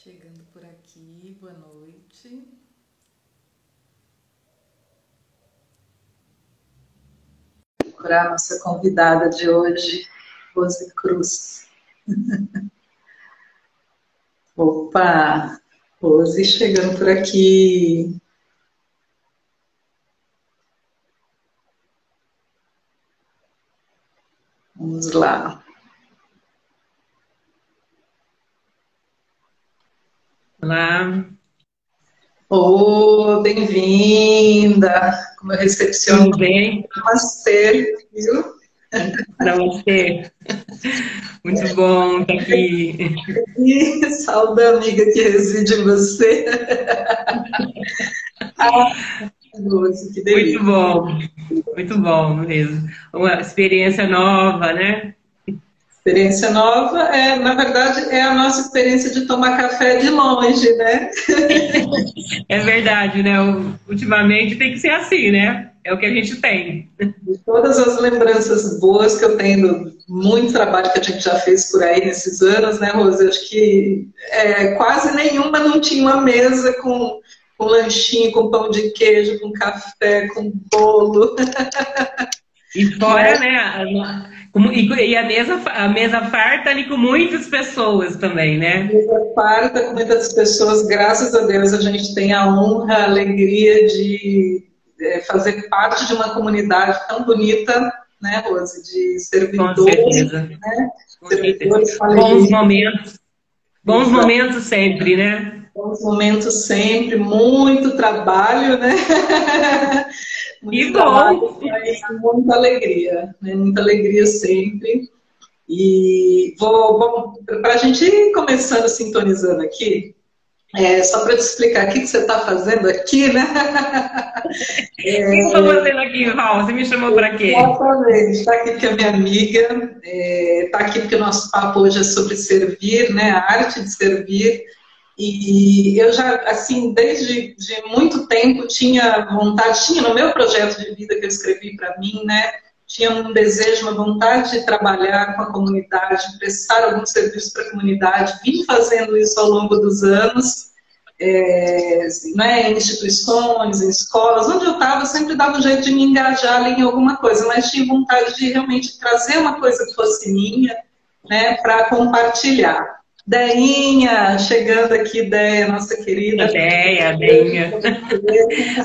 Chegando por aqui, boa noite. Vou procurar a nossa convidada de hoje, Rose Cruz. Opa, Rose chegando por aqui. Vamos lá. Olá. Oh, bem-vinda. Como eu recepciono. Tudo bem? Namastê, viu? Namastê. Muito bom estar aqui. E saúde, amiga que reside em você. Ah, Rose, que delícia. Muito bom mesmo. Uma experiência nova, né? Experiência nova, na verdade, é a nossa experiência de tomar café de longe, né? É verdade, né? Ultimamente tem que ser assim, né? É o que a gente tem. De todas as lembranças boas que eu tenho, do muito trabalho que a gente já fez por aí nesses anos, né, Rose? Eu acho que quase nenhuma não tinha uma mesa com lanchinho, com pão de queijo, com café, com bolo, E né? fora, né? E a mesa farta ali com muitas pessoas também, né? Parta com muitas pessoas, graças a Deus a gente tem a honra, a alegria de fazer parte de uma comunidade tão bonita, né, Rose, de Com servidores, certeza. né, Com certeza. servidores com Bons alegria, momentos. Bons momentos sempre, né? bons momentos sempre, muito trabalho, né, muito Que trabalho, bom! mas muita alegria, né, muita alegria sempre. E bom, para a gente ir começando sintonizando aqui, só para te explicar o que você está fazendo aqui, né? O que eu estou fazendo aqui, Val? Você me chamou para quê? Exatamente. Está aqui porque a minha amiga, está aqui porque o nosso papo hoje é sobre servir, né? A arte de servir. E eu já, assim, desde de muito tempo tinha vontade, tinha no meu projeto de vida que eu escrevi para mim, né? Tinha um desejo, uma vontade de trabalhar com a comunidade, prestar algum serviço para a comunidade. Vim fazendo isso ao longo dos anos, né, em instituições, em escolas, onde eu estava, sempre dava um jeito de me engajar ali em alguma coisa, mas tinha vontade de realmente trazer uma coisa que fosse minha, né, para compartilhar. Deinha, chegando aqui, Deia, nossa querida. Ideia, Deinha.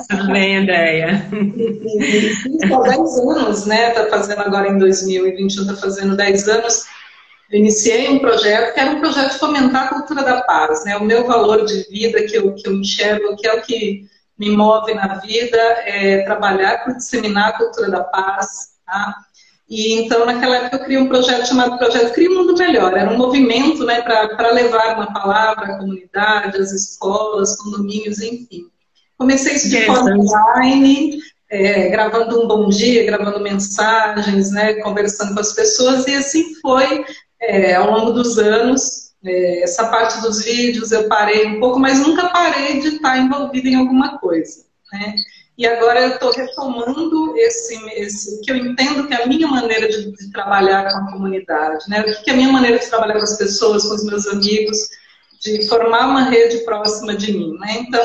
Tudo bem, Ideia? E fiz há 10 anos, né? Está fazendo agora em 2021, está fazendo 10 anos. Eu iniciei um projeto que era um projeto de fomentar a cultura da paz, né? O meu valor de vida que eu enxergo, que é o que me move na vida, é trabalhar por disseminar a cultura da paz, tá? E então, naquela época, eu criei um projeto chamado Projeto Cria um Mundo Melhor. Era um movimento, né, para levar uma palavra à comunidade, às escolas, condomínios, enfim. Comecei isso de forma Interessante. online, gravando um bom dia, gravando mensagens, né, conversando com as pessoas, e assim foi ao longo dos anos. Essa parte dos vídeos eu parei um pouco, mas nunca parei de estar envolvida em alguma coisa, né? E agora eu estou retomando esse que eu entendo que é a minha maneira de trabalhar com a comunidade, né? O que é a minha maneira de trabalhar com as pessoas, com os meus amigos, de formar uma rede próxima de mim, né? Então,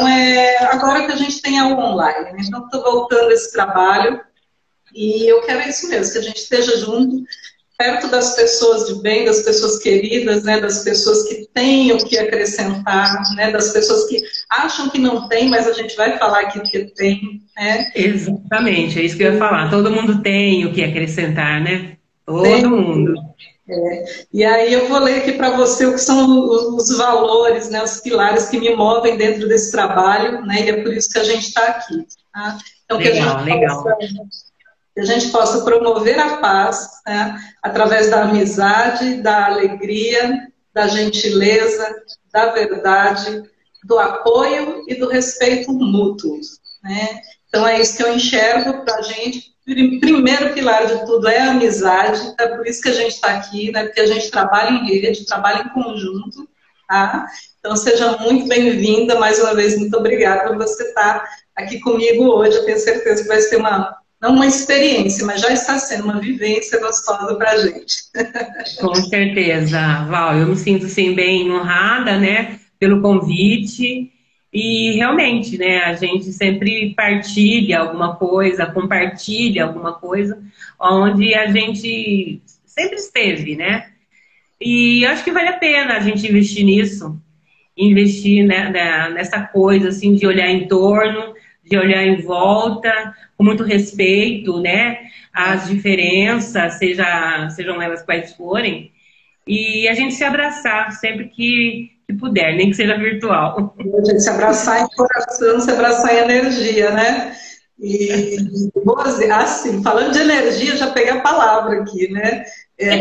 agora que a gente tem algo online, né? Então, estou voltando a esse trabalho e eu quero isso mesmo, que a gente esteja junto, perto das pessoas de bem, das pessoas queridas, né? Das pessoas que têm o que acrescentar, né? Das pessoas que acham que não tem, mas a gente vai falar aqui que tem, né? Exatamente, é isso que eu ia falar. Todo mundo tem o que acrescentar, né? Todo Tem. mundo. E aí eu vou ler aqui para você o que são os valores, né, os pilares que me movem dentro desse trabalho, né, e é por isso que a gente está aqui. Tá? Então, Legal, legal. que a gente possa promover a paz, né, através da amizade, da alegria, da gentileza, da verdade, do apoio e do respeito mútuo. Né? Então, é isso que eu enxergo para a gente. Primeiro pilar de tudo é a amizade, é por isso que a gente está aqui, né? Porque a gente trabalha em rede, trabalha em conjunto, tá? Então, seja muito bem-vinda, mais uma vez, muito obrigada por você estar aqui comigo hoje. Eu tenho certeza que vai ser não uma experiência, mas já está sendo uma vivência gostosa para a gente. Com certeza, Val. Eu me sinto, assim, bem honrada, né? pelo convite. E realmente, né, a gente sempre partilha alguma coisa, compartilha alguma coisa, onde a gente sempre esteve, né? E eu acho que vale a pena a gente investir nisso, investir, né, nessa coisa, assim, de olhar em torno, de olhar em volta, com muito respeito, né? As diferenças, sejam elas quais forem, e a gente se abraçar sempre que puder, nem que seja virtual. A gente se abraçar em coração, se abraçar em energia, né? E, assim, falando de energia, já peguei a palavra aqui, né?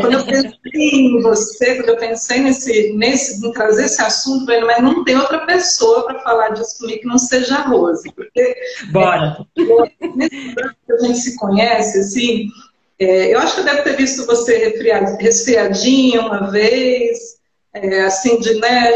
Quando eu pensei em você, quando eu pensei em trazer esse assunto, mas não tem outra pessoa para falar disso comigo que não seja a Rose. Porque Bora! nesse ano que a gente se conhece, assim, eu acho que eu devo ter visto você resfriadinha uma vez, assim, de, né,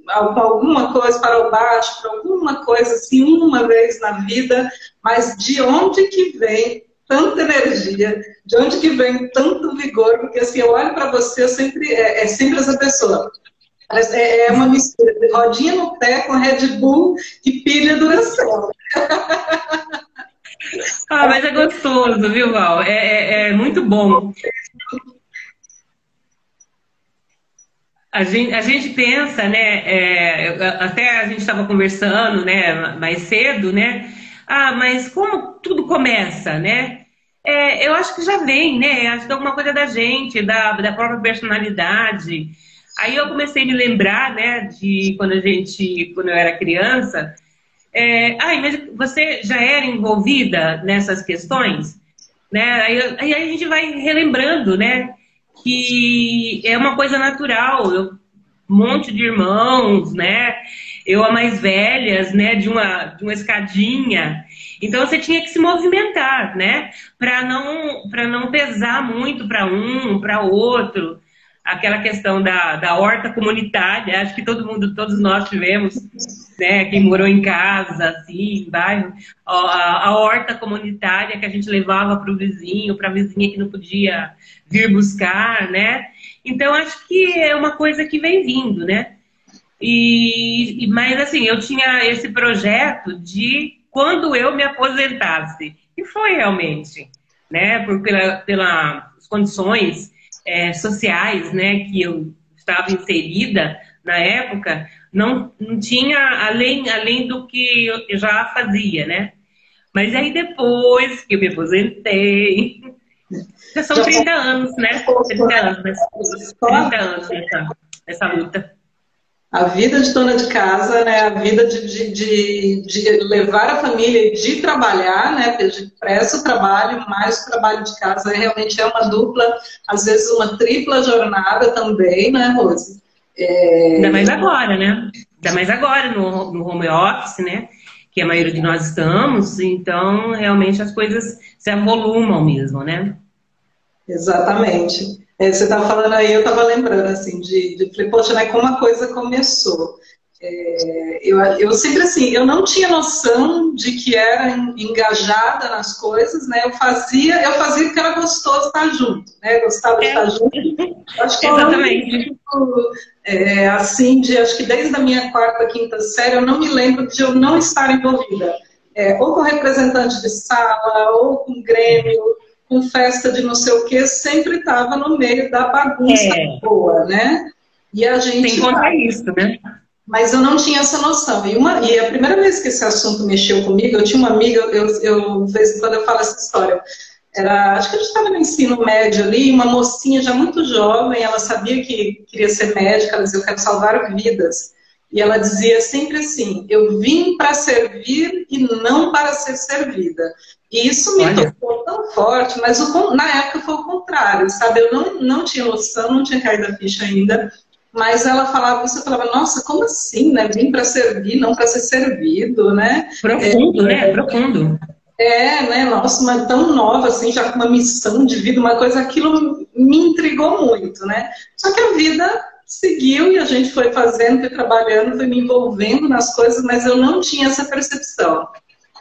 alguma coisa para o baixo, para alguma coisa assim, uma vez na vida, mas de onde que vem tanta energia, de onde que vem tanto vigor? Porque assim, eu olho para você, eu sempre, sempre essa pessoa. É uma mistura de rodinha no pé com Red Bull e pilha Duracell. Ah, mas é gostoso, viu, Val? É muito bom. A gente pensa, né? Até a gente estava conversando, né, mais cedo, né? Ah, mas como tudo começa, né? Eu acho que já vem, né? Acho que é alguma coisa da gente, da própria personalidade. Aí eu comecei a me lembrar, né, de quando eu era criança. Mas você já era envolvida nessas questões, né? Aí a gente vai relembrando, né? Que é uma coisa natural. Um monte de irmãos, né? Eu a mais velhas, né? De uma escadinha. Então você tinha que se movimentar, né? Para não pesar muito para um, para outro. Aquela questão da horta comunitária, acho que todos nós tivemos, né? Quem morou em casa, assim, em bairro, a horta comunitária que a gente levava para o vizinho, para a vizinha que não podia vir buscar, né? Então, acho que é uma coisa que vem vindo, né? Mas, assim, eu tinha esse projeto de quando eu me aposentasse. E foi realmente, né? Pelas condições sociais, né? Que eu estava inserida na época, não tinha além do que eu já fazia, né? Mas aí depois que eu me aposentei, já são 30 anos, né? 30 anos, 30 anos nessa luta. A vida de dona de casa, né? A vida de levar a família e de trabalhar, né? Porque a gente presta o trabalho, mais o trabalho de casa realmente é uma dupla, às vezes uma tripla jornada também, né, Rose? Ainda mais agora, né? Ainda mais agora no home office, né? Que a maioria de nós estamos, então realmente as coisas se avolumam mesmo, né? Exatamente. Você estava falando aí, eu estava lembrando assim, falei, poxa, né, como a coisa começou. Eu sempre assim, eu não tinha noção de que era engajada nas coisas, né? Eu fazia porque era gostoso estar junto, né? Gostava de estar junto. Acho que exatamente. Assim, acho que desde a minha quarta, quinta série, eu não me lembro de eu não estar envolvida. Ou com representante de sala, ou com grêmio, com festa de não sei o quê, sempre estava no meio da bagunça boa, né? E a gente... Sem contar isso, né? Mas eu não tinha essa noção. E a primeira vez que esse assunto mexeu comigo, eu tinha uma amiga, de vez em quando eu falo essa história, acho que a gente estava no ensino médio ali, uma mocinha já muito jovem, ela sabia que queria ser médica, ela dizia, eu quero salvar vidas. E ela dizia sempre assim, eu vim para servir e não para ser servida. E isso me tocou tão forte, mas na época foi o contrário, sabe? Eu não tinha noção, não tinha caído a ficha ainda, mas ela falava, você falava, nossa, como assim, né? Vim para servir, não para ser servido, né? Profundo, né? Profundo. Né? Nossa, mas tão nova, assim, já com uma missão de vida, uma coisa, aquilo me intrigou muito, né? Só que a vida seguiu e a gente foi fazendo, foi trabalhando, foi me envolvendo nas coisas, mas eu não tinha essa percepção.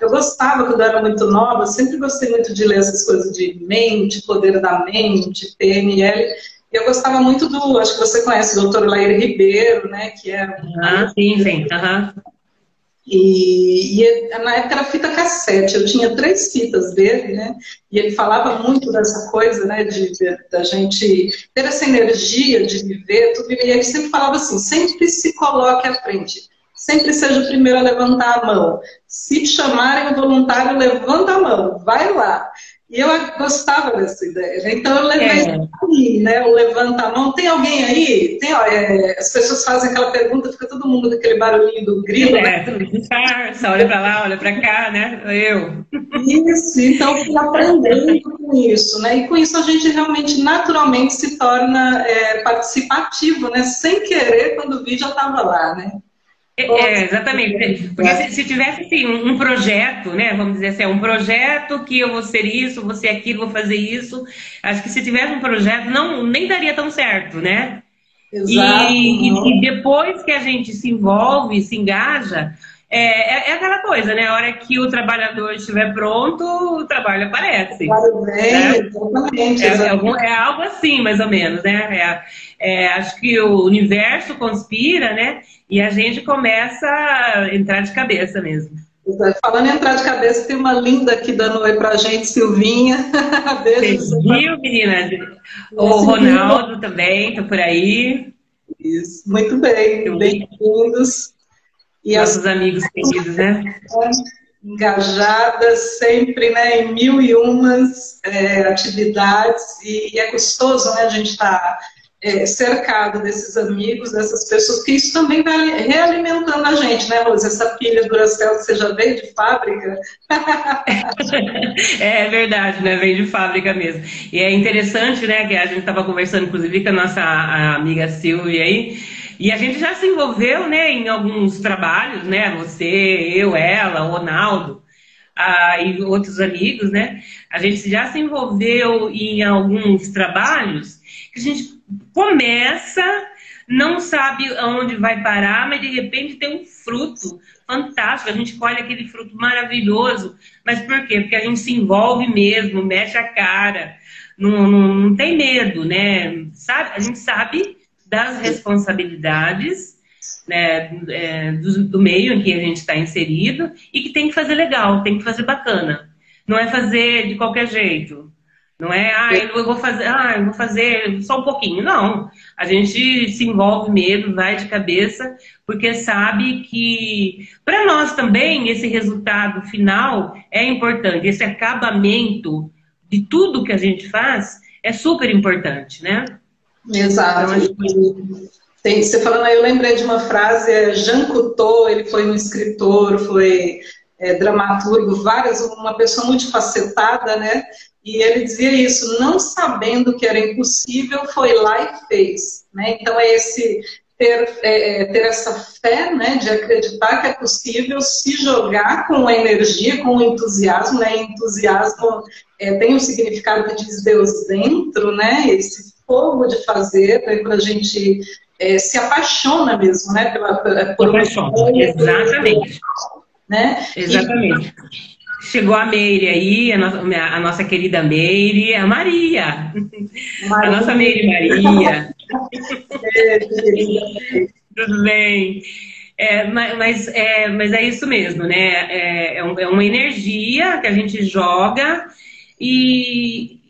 Eu gostava, quando eu era muito nova, sempre gostei muito de ler essas coisas de mente, poder da mente, PNL. E eu gostava muito acho que você conhece o doutor Lair Ribeiro, né? Que é... sim, sim. Na época era fita cassete, eu tinha 3 fitas dele, né? E ele falava muito dessa coisa, né? Da gente ter essa energia de viver, tudo, e ele sempre falava assim, sempre se coloque à frente, sempre seja o primeiro a levantar a mão. Se chamarem o voluntário, levanta a mão, vai lá. E eu gostava dessa ideia, né? Então eu levei aí, né? O levanta a mão. Tem alguém aí? As pessoas fazem aquela pergunta, fica todo mundo com aquele barulhinho do grilo, né? Disfarça, olha para lá, olha para cá, né? Eu. Isso, então eu fui aprendendo com isso, né? E com isso a gente realmente, naturalmente, se torna participativo, né? Sem querer, quando o vídeo já estava lá, né? Exatamente. Porque se tivesse assim, um projeto, né? Vamos dizer assim, um projeto que eu vou ser isso, vou ser aquilo, vou fazer isso. Acho que se tivesse um projeto, nem daria tão certo, né? Exato. E depois que a gente se envolve, se engaja, é aquela coisa, né? A hora que o trabalhador estiver pronto, o trabalho aparece. Né? Exatamente. É algo assim, mais ou menos, né? Acho que o universo conspira, né? E a gente começa a entrar de cabeça mesmo. Falando em entrar de cabeça, tem uma linda aqui dando oi pra gente, Silvinha. Beijo. Você viu, menina? O Ronaldo também, tá por aí. Isso, muito bem. Bem-vindos. E nossos amigos queridos, né? Engajadas sempre, né, em 1001 atividades, e é gostoso, né, a gente estar cercado desses amigos, dessas pessoas, porque isso também vai realimentando a gente, né, Rose? Essa pilha Duracell que você já veio de fábrica. É verdade, né? Vem de fábrica mesmo. E é interessante, né, que a gente estava conversando, inclusive, com a nossa amiga Silvia aí, e a gente já se envolveu, né, em alguns trabalhos, né? Você, eu, ela, o Ronaldo, e outros amigos, né? A gente já se envolveu em alguns trabalhos que a gente começa, não sabe aonde vai parar, mas de repente tem um fruto fantástico. A gente colhe aquele fruto maravilhoso. Mas por quê? Porque a gente se envolve mesmo, mexe a cara, não tem medo, né? A gente sabe das responsabilidades, né, do meio em que a gente está inserido, e que tem que fazer legal, tem que fazer bacana. Não é fazer de qualquer jeito. Não é, eu vou fazer só um pouquinho. Não. A gente se envolve mesmo, vai de cabeça, porque sabe que, para nós também, esse resultado final é importante. Esse acabamento de tudo que a gente faz é super importante, né? Exato. Então, você falando aí, eu lembrei de uma frase, Jean Cocteau, ele foi um escritor, foi dramaturgo, uma pessoa multifacetada, né? E ele dizia isso, não sabendo que era impossível, foi lá e fez, né? Então é ter essa fé, né, de acreditar que é possível, se jogar com a energia, com o entusiasmo, né? Entusiasmo tem um significado que diz Deus dentro, né? Esse fogo de fazer, né, quando a gente se apaixona mesmo, né? Por exatamente. Né? Exatamente. Chegou a Meire aí, a nossa querida Meire, a Maria. A nossa Meire Maria. Tudo bem. Mas é isso mesmo, né? É uma energia que a gente joga e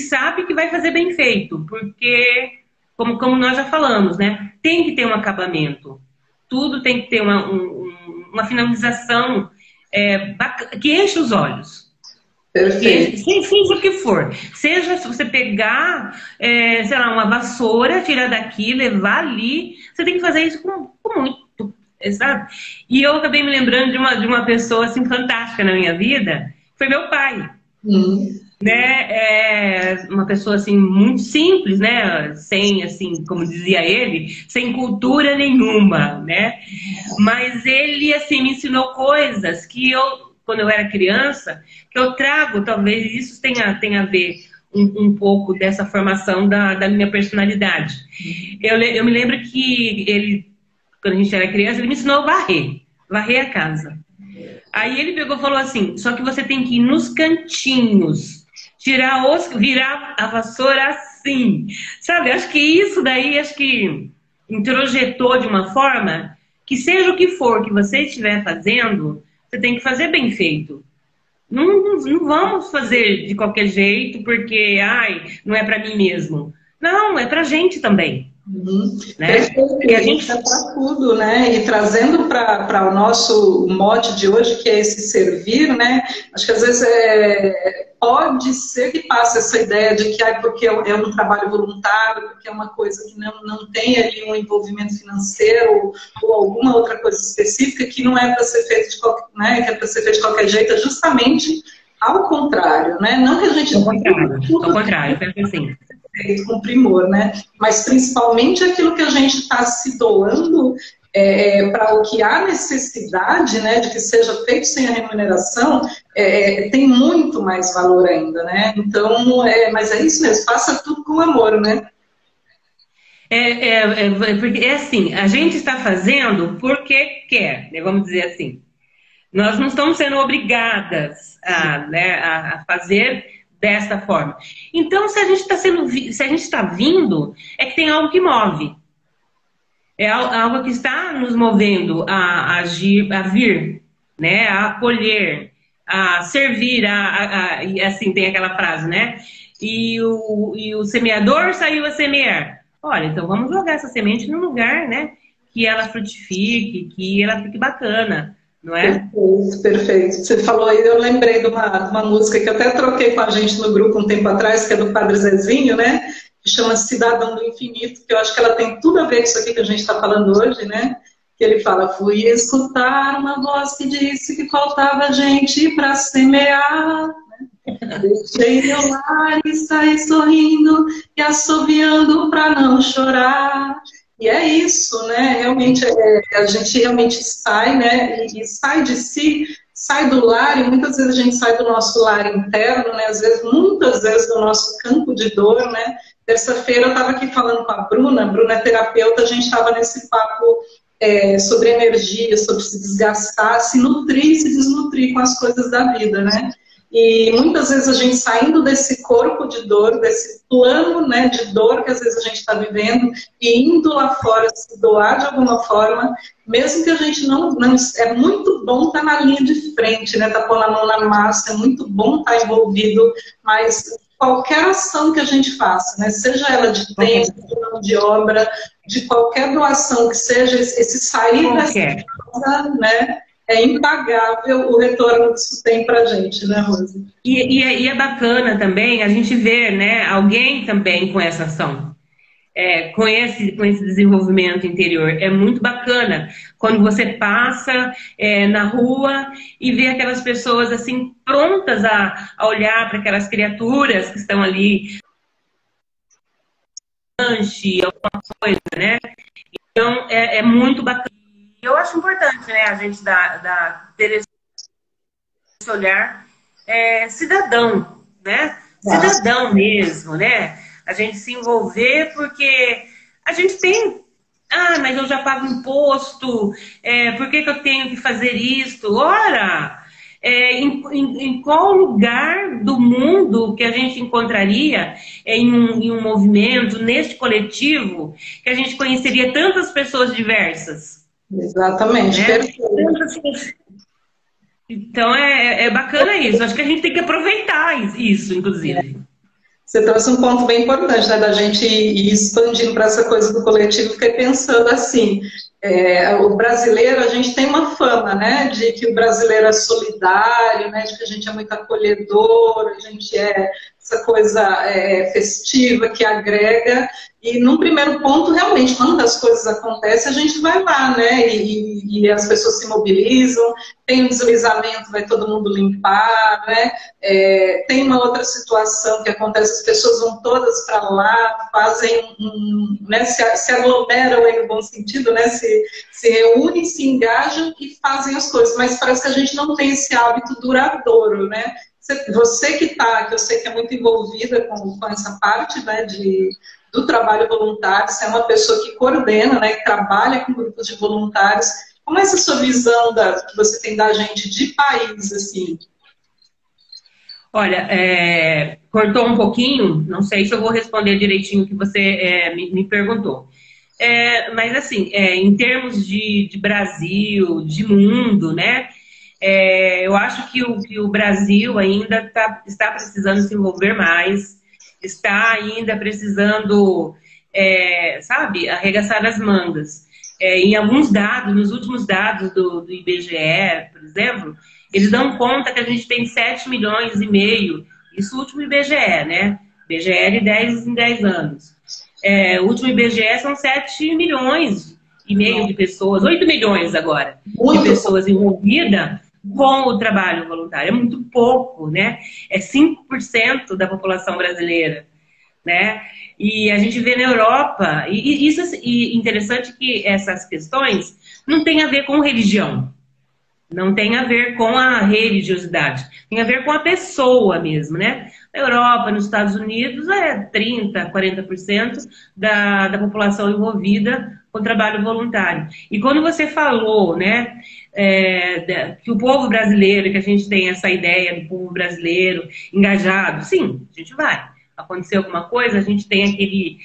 sabe que vai fazer bem feito, porque, como nós já falamos, né? Tem que ter um acabamento. Tudo tem que ter uma finalização que enche os olhos. Perfeito. Seja o que for. Seja se você pegar, sei lá, uma vassoura, tirar daqui, levar ali. Você tem que fazer isso com muito, sabe? E eu acabei me lembrando de uma pessoa assim, fantástica na minha vida, que foi meu pai. Né? Uma pessoa assim muito simples, né? Sem, assim, como dizia ele, sem cultura nenhuma, né? Mas ele assim me ensinou coisas que quando eu era criança, que eu trago, talvez isso tenha a ver um pouco dessa formação da minha personalidade. Eu me lembro que ele, quando a gente era criança, ele me ensinou a varrer a casa. Aí ele pegou e falou assim, só que você tem que ir nos cantinhos. virar a vassoura assim. Sabe, acho que isso daí, acho que introjetou de uma forma que seja o que for que você estiver fazendo, você tem que fazer bem feito. Não vamos fazer de qualquer jeito porque, ai, não é para mim mesmo. Não, é pra gente também. Uhum. Né? Porque a gente é para tudo, né? E trazendo para o nosso mote de hoje, que é esse servir, né? Acho que às vezes pode ser que passe essa ideia de que porque é um trabalho voluntário, porque é uma coisa que não tem ali um envolvimento financeiro ou alguma outra coisa específica que não é para ser feito de qualquer, né? Que é para ser feito de qualquer jeito, é justamente ao contrário, né? Não que a gente... Ao contrário, penso assim. Com primor, né? Mas principalmente aquilo que a gente está se doando para o que há necessidade, né, de que seja feito sem a remuneração, tem muito mais valor ainda, né? Então, mas é isso mesmo, faça tudo com amor, né? Porque é assim, a gente está fazendo porque quer, né, vamos dizer assim. Nós não estamos sendo obrigadas a fazer desta forma. Então, se a gente está vindo, é que tem algo que move. É algo que está nos movendo a agir, a vir, né? A acolher, a servir, e assim tem aquela frase, né? E o semeador saiu a semear. Olha, então vamos jogar essa semente num lugar, né? Que ela frutifique, que ela fique bacana. Não é? Perfeito, perfeito. Você falou aí, eu lembrei de uma música que eu até troquei com a gente no grupo um tempo atrás, que é do Padre Zezinho, né? Que chama Cidadão do Infinito, que eu acho que ela tem tudo a ver com isso aqui que a gente está falando hoje, né? Que ele fala, fui escutar uma voz que disse que faltava gente para semear. Deixei meu lar e saí sorrindo e assoviando para não chorar. E é isso, né? Realmente, a gente realmente sai, né? E sai de si, sai do lar, e muitas vezes a gente sai do nosso lar interno, né? Muitas vezes do nosso campo de dor, né? Terça-feira eu estava aqui falando com a Bruna é terapeuta, a gente estava nesse papo sobre energia, sobre se desgastar, se nutrir e se desnutrir com as coisas da vida, né? E muitas vezes a gente saindo desse corpo de dor, desse plano, né, de dor que às vezes a gente está vivendo, e indo lá fora se doar de alguma forma, mesmo que a gente não é muito bom estar na linha de frente, né, tá pondo a mão na massa, é muito bom estar envolvido, mas qualquer ação que a gente faça, né, seja ela de tempo, de mão de obra, de qualquer doação que seja, esse sair dessa casa, né, é impagável o retorno que isso tem pra gente, né, Rose? E é bacana também a gente ver, né, alguém também com essa ação, com esse desenvolvimento interior. É muito bacana quando você passa na rua e vê aquelas pessoas assim prontas a olhar para aquelas criaturas que estão ali, lanche, alguma coisa, né? Então é muito bacana. Eu acho importante, né, a gente ter esse olhar cidadão, né? Cidadão mesmo, né? A gente se envolver porque a gente tem... Ah, mas eu já pago imposto, por que eu tenho que fazer isso? Ora, em qual lugar do mundo que a gente encontraria em um movimento, neste coletivo, que a gente conheceria tantas pessoas diversas? Exatamente, né? Perfeito. Então é bacana isso. Acho que a gente tem que aproveitar isso, inclusive. Você trouxe um ponto bem importante, né, da gente ir expandindo para essa coisa do coletivo. Fiquei pensando assim, o brasileiro, a gente tem uma fama, né, de que o brasileiro é solidário, né, de que a gente é muito acolhedor, a gente é essa coisa festiva que agrega. E num primeiro ponto, realmente, quando as coisas acontecem, a gente vai lá, né? E as pessoas se mobilizam, tem um deslizamento, vai todo mundo limpar, né? Tem uma outra situação que acontece, as pessoas vão todas para lá, fazem né? Se aglomeram aí no bom sentido, né? Se reúnem, se engajam e fazem as coisas, mas parece que a gente não tem esse hábito duradouro, né? Você que eu sei que é muito envolvida com essa parte, né, do trabalho voluntário, você é uma pessoa que coordena, né, que trabalha com grupos de voluntários. Como é essa sua visão que você tem da gente de país, assim? Olha, cortou um pouquinho, não sei se eu vou responder direitinho o que você me perguntou. Mas assim, em termos de Brasil, de mundo, né? Eu acho que o Brasil ainda está precisando se envolver mais, está ainda precisando, sabe, arregaçar as mangas. Em alguns dados, nos últimos dados do IBGE, por exemplo, eles dão conta que a gente tem 7 milhões e meio, isso o último IBGE, né? IBGE de 10 em 10 anos. O último IBGE são 7 milhões e meio de pessoas, 8 milhões agora, de pessoas envolvidas com o trabalho voluntário. É muito pouco, né? É 5% da população brasileira, né? E a gente vê na Europa, e isso é interessante que essas questões não têm a ver com religião, não tem a ver com a religiosidade, tem a ver com a pessoa mesmo, né? Na Europa, nos Estados Unidos, 30%, 40% da população envolvida com trabalho voluntário. E quando você falou, né, que o povo brasileiro, que a gente tem essa ideia do povo brasileiro engajado, sim, a gente vai. Aconteceu alguma coisa, a gente tem aquele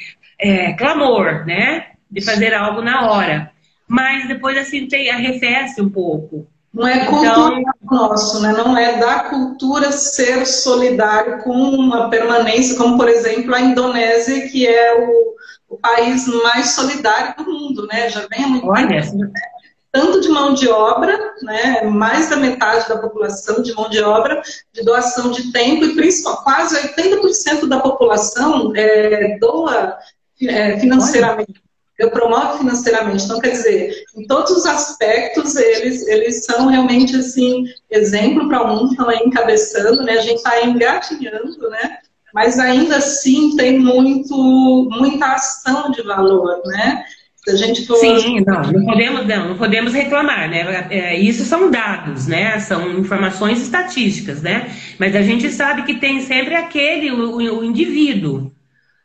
clamor, né, de fazer algo na hora. Mas depois, assim, arrefece um pouco. Não é cultura nosso, né? Não é da cultura ser solidário com uma permanência, como, por exemplo, a Indonésia, que é o país mais solidário do mundo, né? Já vem há muito tempo, né? Tanto de mão de obra, né? Mais da metade da população de mão de obra, de doação de tempo, e principalmente quase 80% da população doa financeiramente. Promove financeiramente. Então, quer dizer, em todos os aspectos, eles são realmente, assim, exemplo para o mundo, estão aí encabeçando, né? A gente está engatinhando, né? Mas ainda assim tem muita ação de valor, né? Se a gente for... Sim, não podemos reclamar, né? Isso são dados, né? São informações estatísticas, né? Mas a gente sabe que tem sempre o indivíduo,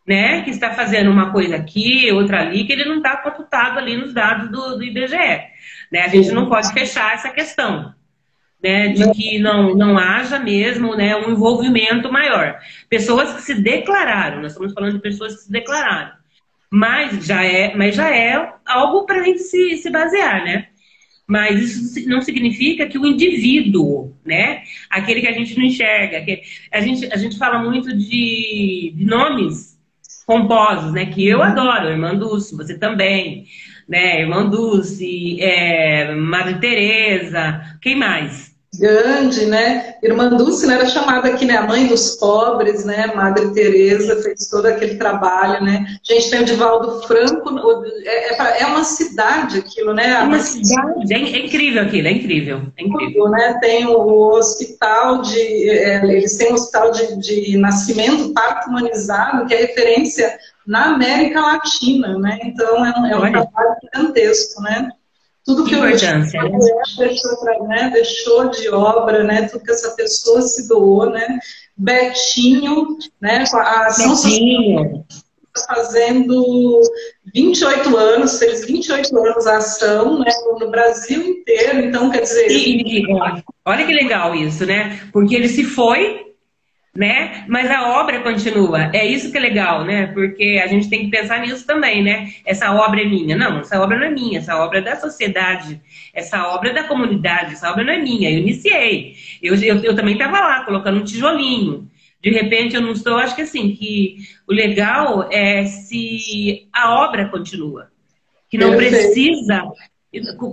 né, que está fazendo uma coisa aqui, outra ali, que ele não está computado ali nos dados do IBGE. Né? A gente não pode fechar essa questão, né, de que não haja mesmo, né, um envolvimento maior. Pessoas que se declararam, nós estamos falando de pessoas que se declararam, mas já é algo para a gente se basear, né? Mas isso não significa que o indivíduo, né, aquele que a gente não enxerga, a gente fala muito de nomes pomposos, né? Que eu adoro, Irmã Dulce, você também, né? Irmã Dulce, Madre Teresa, quem mais? Gandhi, né? Irmã Dulce, né, era chamada aqui, né, a mãe dos pobres, né? Madre Teresa fez todo aquele trabalho, né? A gente tem o Divaldo Franco, é uma cidade aquilo, né? É uma cidade, é incrível aquilo, é incrível. Né? Tem o hospital eles têm um hospital de nascimento, parto humanizado, que é referência na América Latina, né? Então é um trabalho gigantesco, né? Tudo que importância, deixou de obra, né? Tudo que essa pessoa se doou, né? Betinho, né? A ação social fazendo 28 anos, fez 28 anos a ação, né, no Brasil inteiro, então quer dizer... Olha que legal isso, né? Porque ele se foi, né? Mas a obra continua. É isso que é legal, né? Porque a gente tem que pensar nisso também, né? Essa obra é minha. Não, essa obra não é minha, essa obra é da sociedade, essa obra é da comunidade, essa obra não é minha. Eu iniciei. Eu também estava lá, colocando um tijolinho. De repente eu não estou, acho que assim, que o legal é se a obra continua. Que não precisa...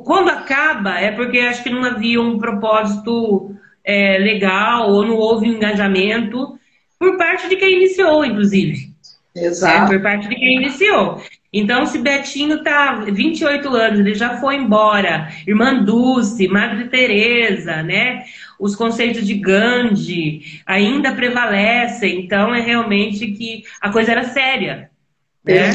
Quando acaba, é porque acho que não havia um propósito legal, ou não houve um engajamento por parte de quem iniciou, inclusive. Exato. Por parte de quem iniciou. Então, se Betinho está 28 anos, ele já foi embora, Irmã Dulce, Madre Teresa, né? Os conceitos de Gandhi ainda prevalecem, então é realmente que a coisa era séria, né?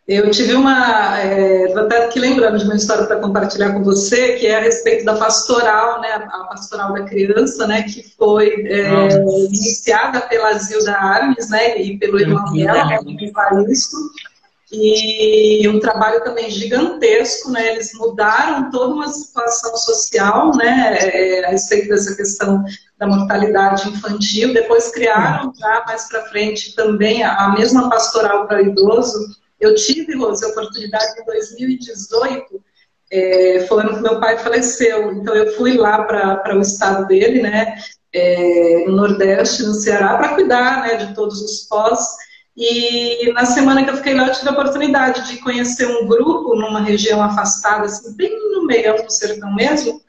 Eu tive estou até aqui lembrando de uma história para compartilhar com você, que é a respeito da pastoral, né, a pastoral da criança, né, que foi iniciada pela Zilda Armes, né, e pelo irmão dela, o Evaristo, e um trabalho também gigantesco, né, eles mudaram toda uma situação social, né, a respeito dessa questão da mortalidade infantil. Depois criaram já mais para frente também a mesma pastoral para idoso. Eu tive, Rose, a oportunidade em 2018, foi ano que meu pai faleceu, então eu fui lá para o estado dele, né, no Nordeste, no Ceará, para cuidar, né, de todos os pós. E na semana que eu fiquei lá, eu tive a oportunidade de conhecer um grupo numa região afastada, assim, bem no meio do sertão mesmo.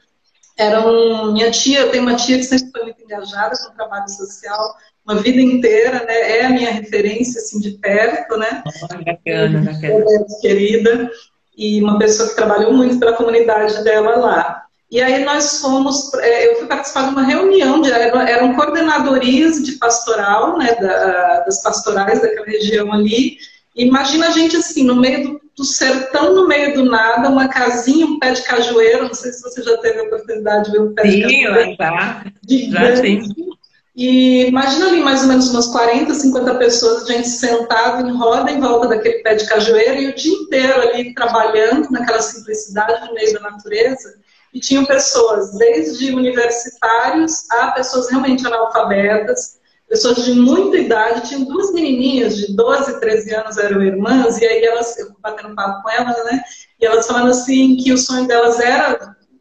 Minha tia, eu tenho uma tia que sempre foi muito engajada com o trabalho social, uma vida inteira, né? É a minha referência, assim, de perto, né? Bacana, bacana. Querida, e uma pessoa que trabalhou muito pela comunidade dela lá. E aí nós fomos, eu fui participar de uma reunião, eram coordenadorias de pastoral, né, das pastorais daquela região ali. E imagina a gente assim, no meio do sertão, no meio do nada, uma casinha, um pé de cajueiro, não sei se você já teve a oportunidade de ver um pé de cajueiro. Já sim. E imagina ali mais ou menos umas 40, 50 pessoas, gente sentada em roda em volta daquele pé de cajueiro e o dia inteiro ali trabalhando naquela simplicidade no meio da natureza. E tinham pessoas, desde universitários a pessoas realmente analfabetas, pessoas de muita idade. Tinham duas menininhas de 12, 13 anos, eram irmãs, e aí elas, eu batendo papo com elas, né? E elas falando assim que o sonho delas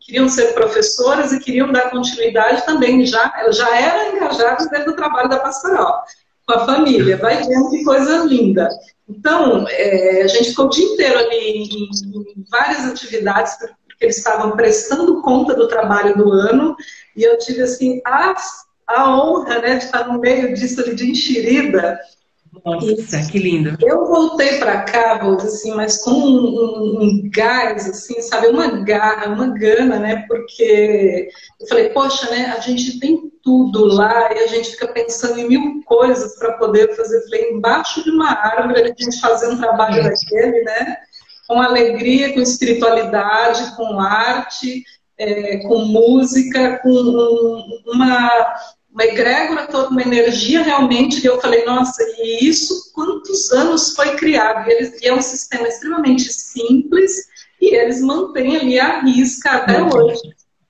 queriam ser professoras e queriam dar continuidade também, elas já eram engajadas dentro do trabalho da pastoral, com a família. Vai vendo que coisa linda. Então, a gente ficou o dia inteiro ali em várias atividades, porque eles estavam prestando conta do trabalho do ano, e eu tive, assim, a honra, né, de estar no meio disso ali, de enxerida. Nossa, que lindo. Eu voltei para cá, assim, mas com um gás, assim, sabe, uma garra, uma gana, né, porque eu falei, poxa, né, a gente tem tudo lá e a gente fica pensando em mil coisas para poder fazer. Eu falei, embaixo de uma árvore, a gente fazer um trabalho daquele, né, com alegria, com espiritualidade, com arte, com música, com uma egrégora toda, uma energia realmente, que eu falei, nossa, e isso quantos anos foi criado? E é um sistema extremamente simples e eles mantêm ali a risca até hoje.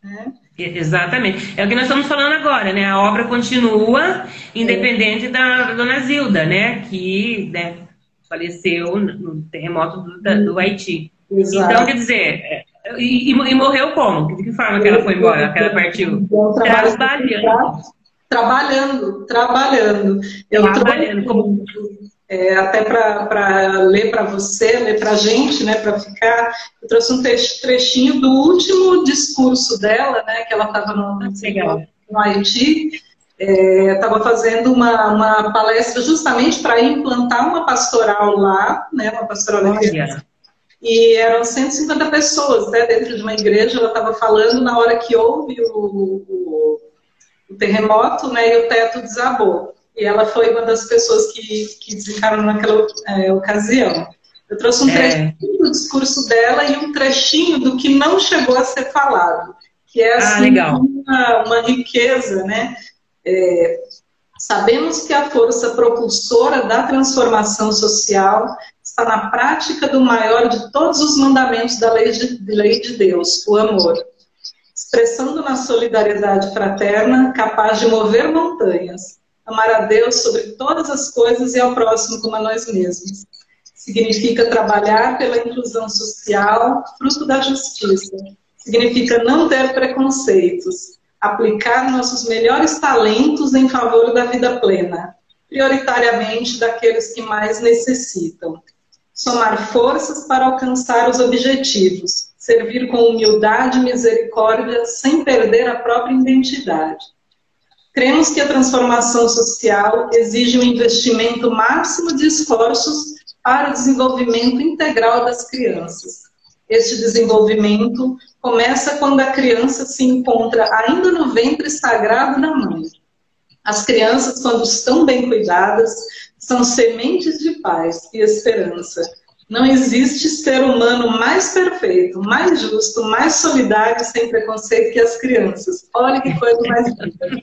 Né? Exatamente. É o que nós estamos falando agora, né? A obra continua, independente da dona Zilda, né? Que, né, faleceu no terremoto do Haiti. Exato. Então, quer dizer, e morreu como? De que forma que ela foi embora, que ela partiu? Trabalhando. Eu trouxe, até para ler para você, ler para a gente, né, para ficar, eu trouxe um trechinho do último discurso dela, né, que ela estava no Haiti. Estava fazendo uma palestra justamente para implantar uma pastoral lá, né, uma pastoral da criança. E eram 150 pessoas, né, dentro de uma igreja. Ela estava falando na hora que houve o terremoto, né, e o teto desabou. E ela foi uma das pessoas que desencarnou naquela ocasião. Eu trouxe um trechinho do discurso dela e um trechinho do que não chegou a ser falado, que é assim, uma riqueza, né? Sabemos que a força propulsora da transformação social está na prática do maior de todos os mandamentos da lei de Deus, o amor. Expressando na solidariedade fraterna, capaz de mover montanhas, amar a Deus sobre todas as coisas e ao próximo como a nós mesmos. Significa trabalhar pela inclusão social, fruto da justiça. Significa não ter preconceitos, aplicar nossos melhores talentos em favor da vida plena, prioritariamente daqueles que mais necessitam. Somar forças para alcançar os objetivos, servir com humildade e misericórdia sem perder a própria identidade. Cremos que a transformação social exige um investimento máximo de esforços para o desenvolvimento integral das crianças. Este desenvolvimento começa quando a criança se encontra ainda no ventre sagrado da mãe. As crianças, quando estão bem cuidadas, são sementes de paz e esperança. Não existe ser humano mais perfeito, mais justo, mais solidário, sem preconceito que as crianças. Olha que coisa mais linda.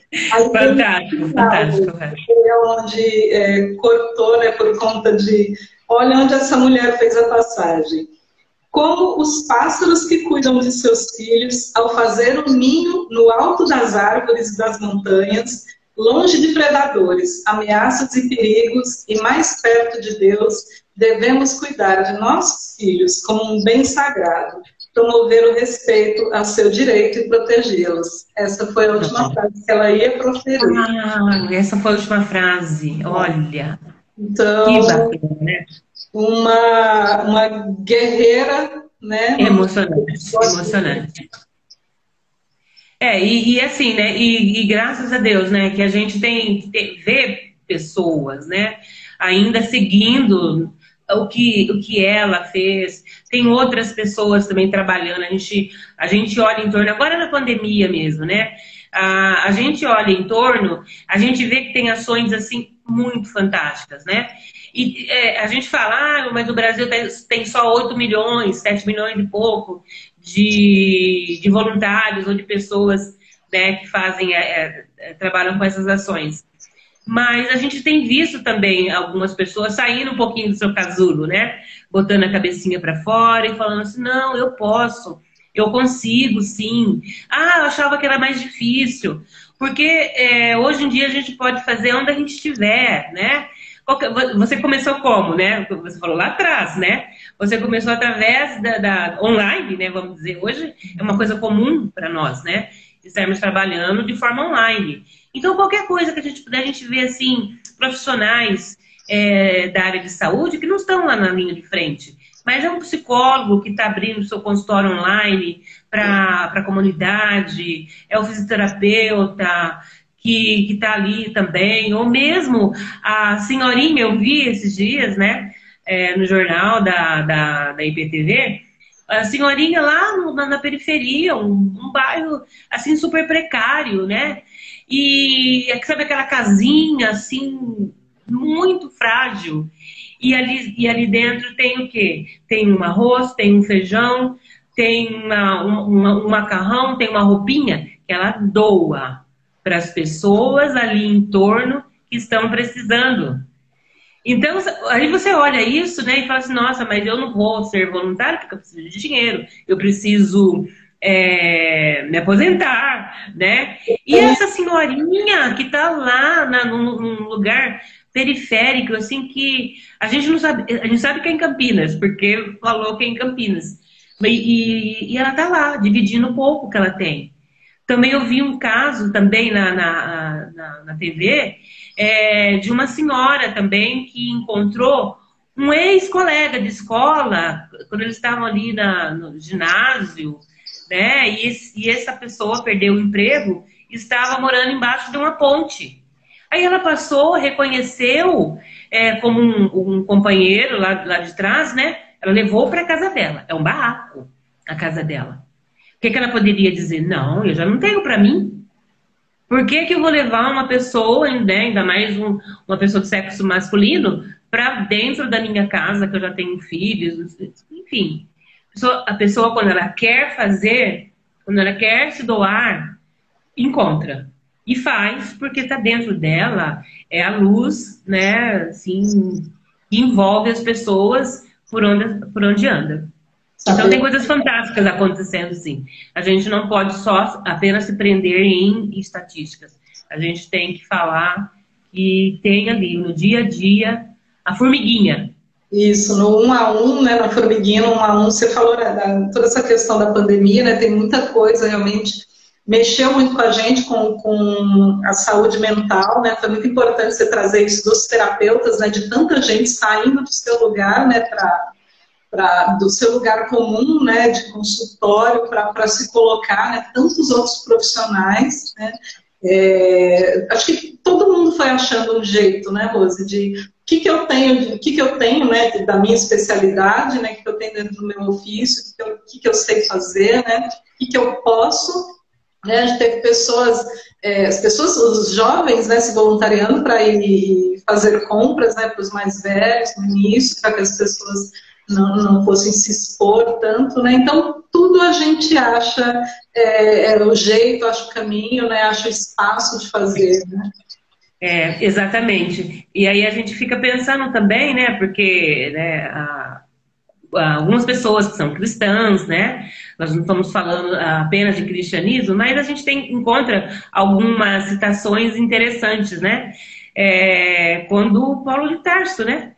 Fantástico, fantástico. É onde cortou, né, por conta de... Olha onde essa mulher fez a passagem. como os pássaros que cuidam de seus filhos ao fazer um ninho no alto das árvores e das montanhas, longe de predadores, ameaças e perigos, e mais perto de Deus, devemos cuidar de nossos filhos como um bem sagrado, promover o respeito a seu direito e protegê-los. Essa foi a última frase que ela ia proferir. Essa foi a última frase, olha. Então, que bacana, né? Uma guerreira, né? Emocionante, emocionante. E assim, né? E graças a Deus, né? Que a gente vê pessoas, né? Ainda seguindo o que ela fez. Tem outras pessoas também trabalhando. A gente olha em torno, agora na pandemia mesmo, né? A gente olha em torno, a gente vê que tem ações assim muito fantásticas, né? E a gente fala, mas o Brasil tem só 8 milhões, 7 milhões e pouco de voluntários ou de pessoas, né, que fazem, trabalham com essas ações. Mas a gente tem visto também algumas pessoas saindo um pouquinho do seu casulo, né? Botando a cabecinha para fora e falando assim, não, eu posso, eu consigo, sim. Eu achava que era mais difícil. Porque hoje em dia a gente pode fazer onde a gente estiver, né? Você começou como, né? Você falou lá atrás, né? Você começou através da online, né? Vamos dizer, hoje é uma coisa comum para nós, né? Estarmos trabalhando de forma online. Então, qualquer coisa que a gente puder, a gente vê, assim, profissionais da área de saúde que não estão lá na linha de frente. Mas é um psicólogo que está abrindo seu consultório online para a comunidade, é o fisioterapeuta que está ali também, ou mesmo a senhorinha, eu vi esses dias, né, no jornal da IPTV, a senhorinha lá na periferia, um bairro, assim, super precário, né, e sabe aquela casinha, assim, muito frágil, e ali dentro tem o quê? Tem um arroz, tem um feijão, tem um macarrão, tem uma roupinha que ela doa para as pessoas ali em torno que estão precisando. Então, aí você olha isso, né, e fala assim, nossa, mas eu não vou ser voluntário porque eu preciso de dinheiro, eu preciso me aposentar, né? E essa senhorinha que está lá num lugar periférico, assim, que a gente não sabe, a gente sabe que é em Campinas, porque falou que é em Campinas. E ela está lá, dividindo um pouco que ela tem. Também eu vi um caso também na TV de uma senhora também que encontrou um ex-colega de escola, quando eles estavam ali no ginásio, né? E essa pessoa perdeu o emprego e estava morando embaixo de uma ponte. Aí ela passou, reconheceu como um companheiro lá de trás, né? Ela levou para a casa dela. É um barraco a casa dela. O que ela poderia dizer? Não, eu já não tenho para mim. Por que eu vou levar uma pessoa, né, ainda mais uma pessoa de sexo masculino, para dentro da minha casa, que eu já tenho filhos, enfim. A pessoa, quando ela quer fazer, quando ela quer se doar, encontra. E faz, porque está dentro dela, é a luz, né, assim, que envolve as pessoas por onde anda. Então tem coisas fantásticas acontecendo, sim. A gente não pode só apenas se prender em estatísticas. A gente tem que falar que tem ali, no dia a dia, a formiguinha. Isso, no 1 a 1, né, na formiguinha, no 1 a 1, você falou, né, toda essa questão da pandemia, né, tem muita coisa realmente, mexeu muito com a gente, com a saúde mental, né, foi muito importante você trazer isso dos terapeutas, né, de tanta gente saindo do seu lugar, né, do seu lugar comum, né, de consultório, para se colocar, né, tantos outros profissionais, né, acho que todo mundo foi achando um jeito, né, Rose, de o que eu tenho, né, da minha especialidade, né, que eu tenho dentro do meu ofício, o que eu sei fazer, né, o que eu posso, né, a gente teve pessoas, os jovens, né, se voluntariando para ir fazer compras, né, para os mais velhos no início, para que as pessoas não fossem se expor tanto, né? Então, tudo a gente acha o jeito, acha o caminho, né? Acha o espaço de fazer, né? Exatamente. E aí a gente fica pensando também, né? Porque, né, algumas pessoas que são cristãs, né? Nós não estamos falando apenas de cristianismo, mas a gente encontra algumas citações interessantes, né? Quando o Paulo de Tarso, né?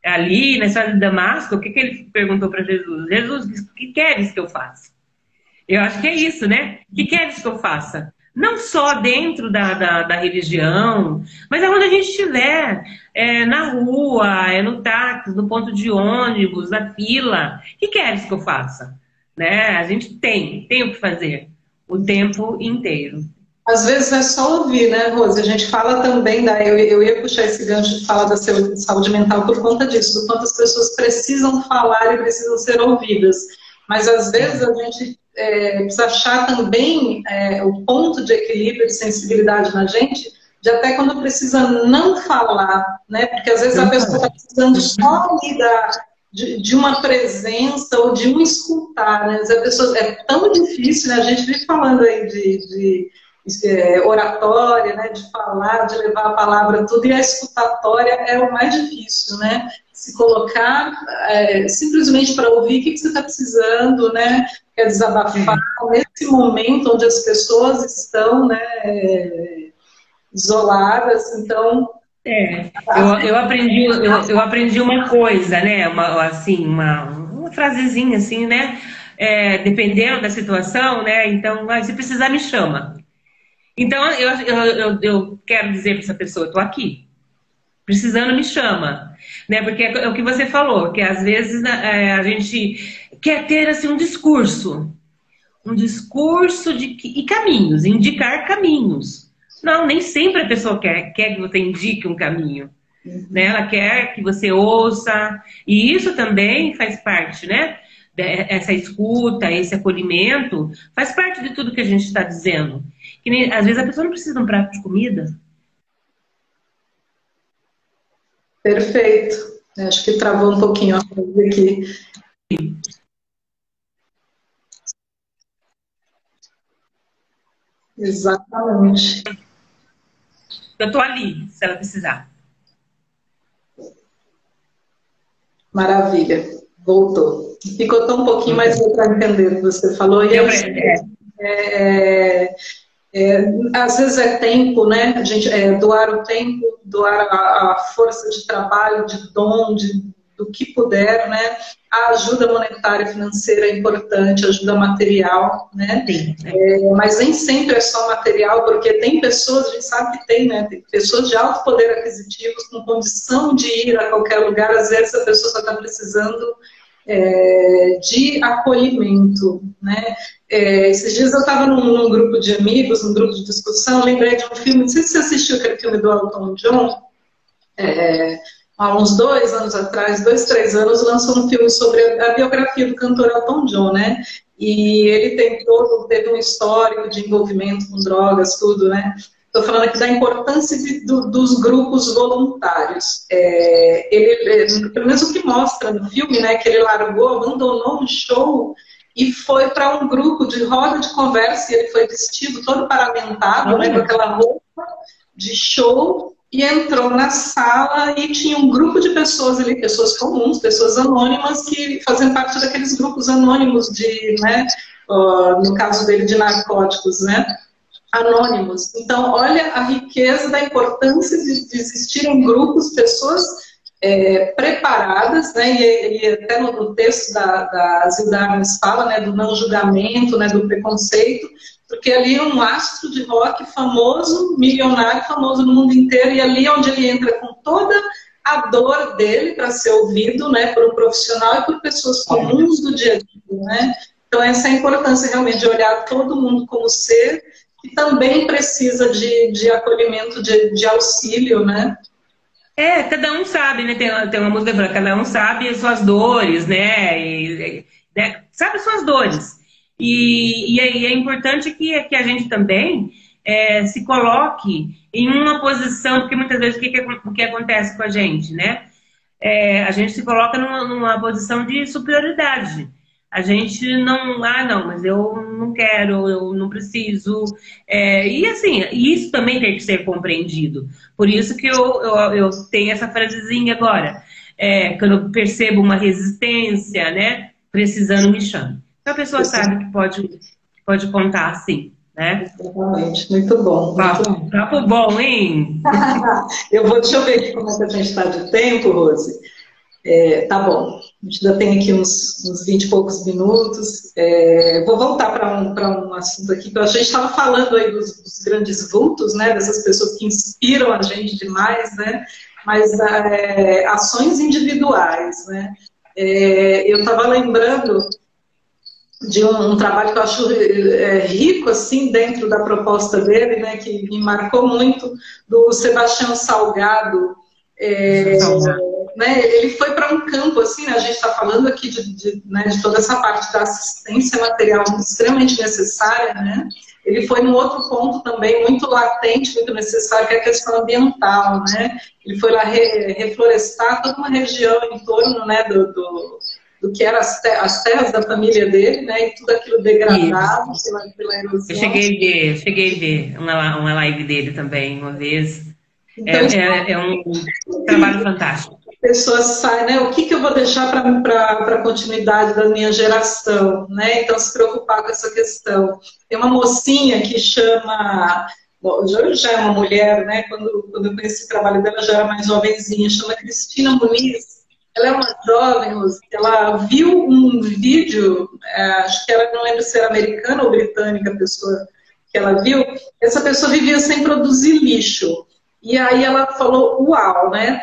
Ali na estrada de Damasco, o que ele perguntou para Jesus? Jesus, o que queres que eu faça? Eu acho que é isso, né? O que queres que eu faça? Não só dentro da religião, mas aonde a gente estiver. Na rua, no táxi, no ponto de ônibus, na fila. O que queres que eu faça? Né? A gente tem o que fazer o tempo inteiro. Às vezes é só ouvir, né, Rose? A gente fala também, eu ia puxar esse gancho de falar da saúde mental por conta disso, do quanto as pessoas precisam falar e precisam ser ouvidas. Mas às vezes a gente precisa achar também o ponto de equilíbrio, de sensibilidade na gente, de até quando precisa não falar, né? Porque às vezes a pessoa está precisando só ali de uma presença ou de um escutar, né? A pessoa, é tão difícil, né? A gente vive falando aí de oratória, né? De falar, de levar a palavra, tudo, e a escutatória é o mais difícil, né? Se colocar simplesmente para ouvir o que você está precisando, né? Quer desabafar nesse momento onde as pessoas estão, né? Isoladas, então... Eu aprendi uma coisa, né? Uma frasezinha assim, né? Dependendo da situação, né? Então, se precisar, me chama. Então, eu quero dizer para essa pessoa, eu tô aqui. Precisando, me chama. Né? Porque é o que você falou, que às vezes a gente quer ter assim, um discurso e caminhos, indicar caminhos. Não, nem sempre a pessoa quer que você indique um caminho. Né? Ela quer que você ouça. E isso também faz parte, né? Essa escuta, esse acolhimento, faz parte de tudo que a gente está dizendo. Que nem, às vezes a pessoa não precisa de um prato de comida. Perfeito. Acho que travou um pouquinho a coisa aqui. Exatamente. Eu estou ali, se ela precisar. Maravilha. Voltou. Ficou tão um pouquinho, mas deu para entender o que você falou. E às vezes é tempo, né? A gente, doar o tempo, doar a força de trabalho, de dom, do que puder, né? A ajuda monetária e financeira é importante, ajuda material, né? Mas nem sempre é só material, porque tem pessoas, a gente sabe que tem, né? Tem pessoas de alto poder aquisitivo, com condição de ir a qualquer lugar, às vezes a pessoa só está precisando de acolhimento, né? Esses dias eu estava num grupo de amigos, num grupo de discussão, lembrei de um filme, não sei se você assistiu aquele filme do Elton John, há uns 2 anos atrás, 2, 3 anos, lançou um filme sobre a biografia do cantor Elton John, né? E ele teve um histórico de envolvimento com drogas, tudo, né? Estou falando aqui da importância dos grupos voluntários. Pelo menos o que mostra no filme, né? Que ele abandonou um show e foi para um grupo de roda de conversa, e ele foi vestido todo paramentado, né? Com aquela roupa de show, e entrou na sala e tinha um grupo de pessoas ali, pessoas comuns, pessoas anônimas, que faziam parte daqueles grupos anônimos né, no caso dele, de narcóticos, né, anônimos. Então, olha a riqueza da importância de existirem grupos, pessoas preparadas, né, e até no texto da Zilda Arnes fala, né, do não julgamento, né, do preconceito, porque ali é um astro de rock famoso, milionário, famoso no mundo inteiro, e ali é onde ele entra com toda a dor dele para ser ouvido, né, por um profissional e por pessoas comuns do dia a dia, né? Então essa é a importância realmente de olhar todo mundo como ser que também precisa de acolhimento, de auxílio, né? Cada um sabe, né? Tem uma música que fala, cada um sabe as suas dores, né? Sabe as suas dores. E é importante que a gente também se coloque em uma posição, porque muitas vezes o que acontece com a gente, né? A gente se coloca numa posição de superioridade. A gente não, mas eu não quero, eu não preciso. E assim, isso também tem que ser compreendido. Por isso que eu tenho essa frasezinha agora. quando eu percebo uma resistência, né, precisando, me chama. Então a pessoa sabe que pode contar assim, né? Exatamente, muito bom. Muito bom. Papo bom, hein? Deixa eu ver aqui como é que a gente está de tempo, Rose. Tá bom, a gente ainda tem aqui uns 20 e poucos minutos. Vou voltar para um assunto aqui, que a gente estava falando aí dos grandes vultos, né, dessas pessoas que inspiram a gente demais, né, mas ações individuais, né. Eu estava lembrando de um trabalho que eu acho rico, assim, dentro da proposta dele, né, que me marcou muito, do Sebastião Salgado. Né, ele foi para um campo, assim, né, a gente está falando aqui né, de toda essa parte da assistência material extremamente necessária, né? Ele foi num outro ponto também muito latente, muito necessário, que é a questão ambiental, né? Ele foi lá reflorestar toda uma região em torno, né, do que eram as terras da família dele, né, e tudo aquilo degradado pela erosão. Eu cheguei a ver uma live dele também, uma vez. Então, é um trabalho fantástico. Pessoas saem, né? O que eu vou deixar para a continuidade da minha geração, né? Então, se preocupar com essa questão. Tem uma mocinha que chama, bom, já é uma mulher, né? Quando eu conheci o trabalho dela, já era mais jovenzinha, chama Cristina Muniz. Ela é uma jovem, ela viu um vídeo, acho que ela, não lembro se era americana ou britânica a pessoa que ela viu, essa pessoa vivia sem produzir lixo. E aí ela falou, uau, né?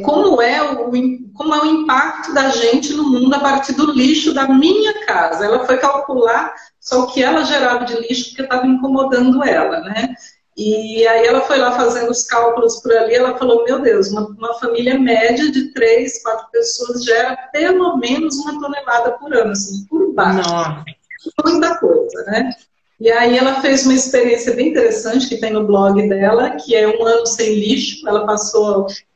Como é o impacto da gente no mundo a partir do lixo da minha casa. Ela foi calcular só o que ela gerava de lixo porque estava incomodando ela, né? E aí ela foi lá fazendo os cálculos por ali, ela falou, meu Deus, uma família média de 3, 4 pessoas gera pelo menos 1 tonelada por ano, assim, por baixo. Nossa. Muita coisa, né? E aí ela fez uma experiência bem interessante que tem no blog dela, que é 1 ano sem lixo. Ela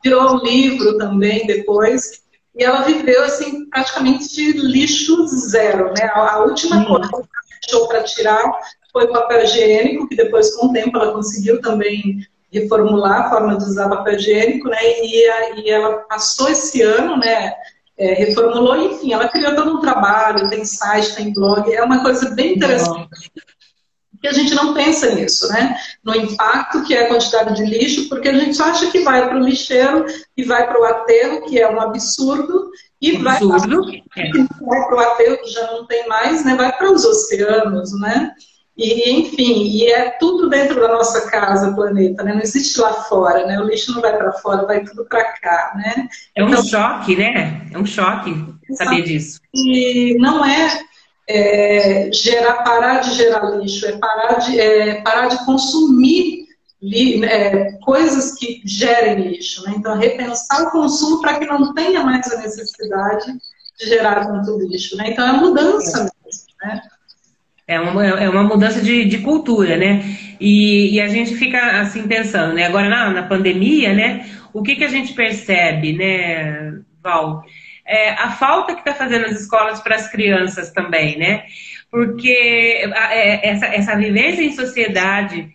virou um livro também depois, e ela viveu assim praticamente de lixo zero, né? A última coisa que ela deixou para tirar foi o papel higiênico, que depois com o tempo ela conseguiu também reformular a forma de usar papel higiênico, né? E ela passou esse ano, né? Reformulou, enfim, ela criou todo um trabalho, tem site, tem blog, é uma coisa bem interessante. E a gente não pensa nisso, né? No impacto que é a quantidade de lixo, porque a gente acha que vai para o lixeiro e vai para o aterro, que é um absurdo, e vai para o aterro, que já não tem mais, né? Vai para os oceanos, né? E, enfim, e é tudo dentro da nossa casa, planeta, né? Não existe lá fora, né? O lixo não vai para fora, vai tudo para cá, né? É um choque, né? É um choque saber disso. E não parar de gerar lixo, parar de consumir coisas que gerem lixo, né? Então, repensar o consumo para que não tenha mais a necessidade de gerar tanto lixo, né? Então, é mudança mesmo, né? É uma mudança de cultura, né? E a gente fica assim pensando, né? Agora na pandemia, né? O que a gente percebe, né, Val? A falta que está fazendo as escolas para as crianças também, né? Porque essa vivência em sociedade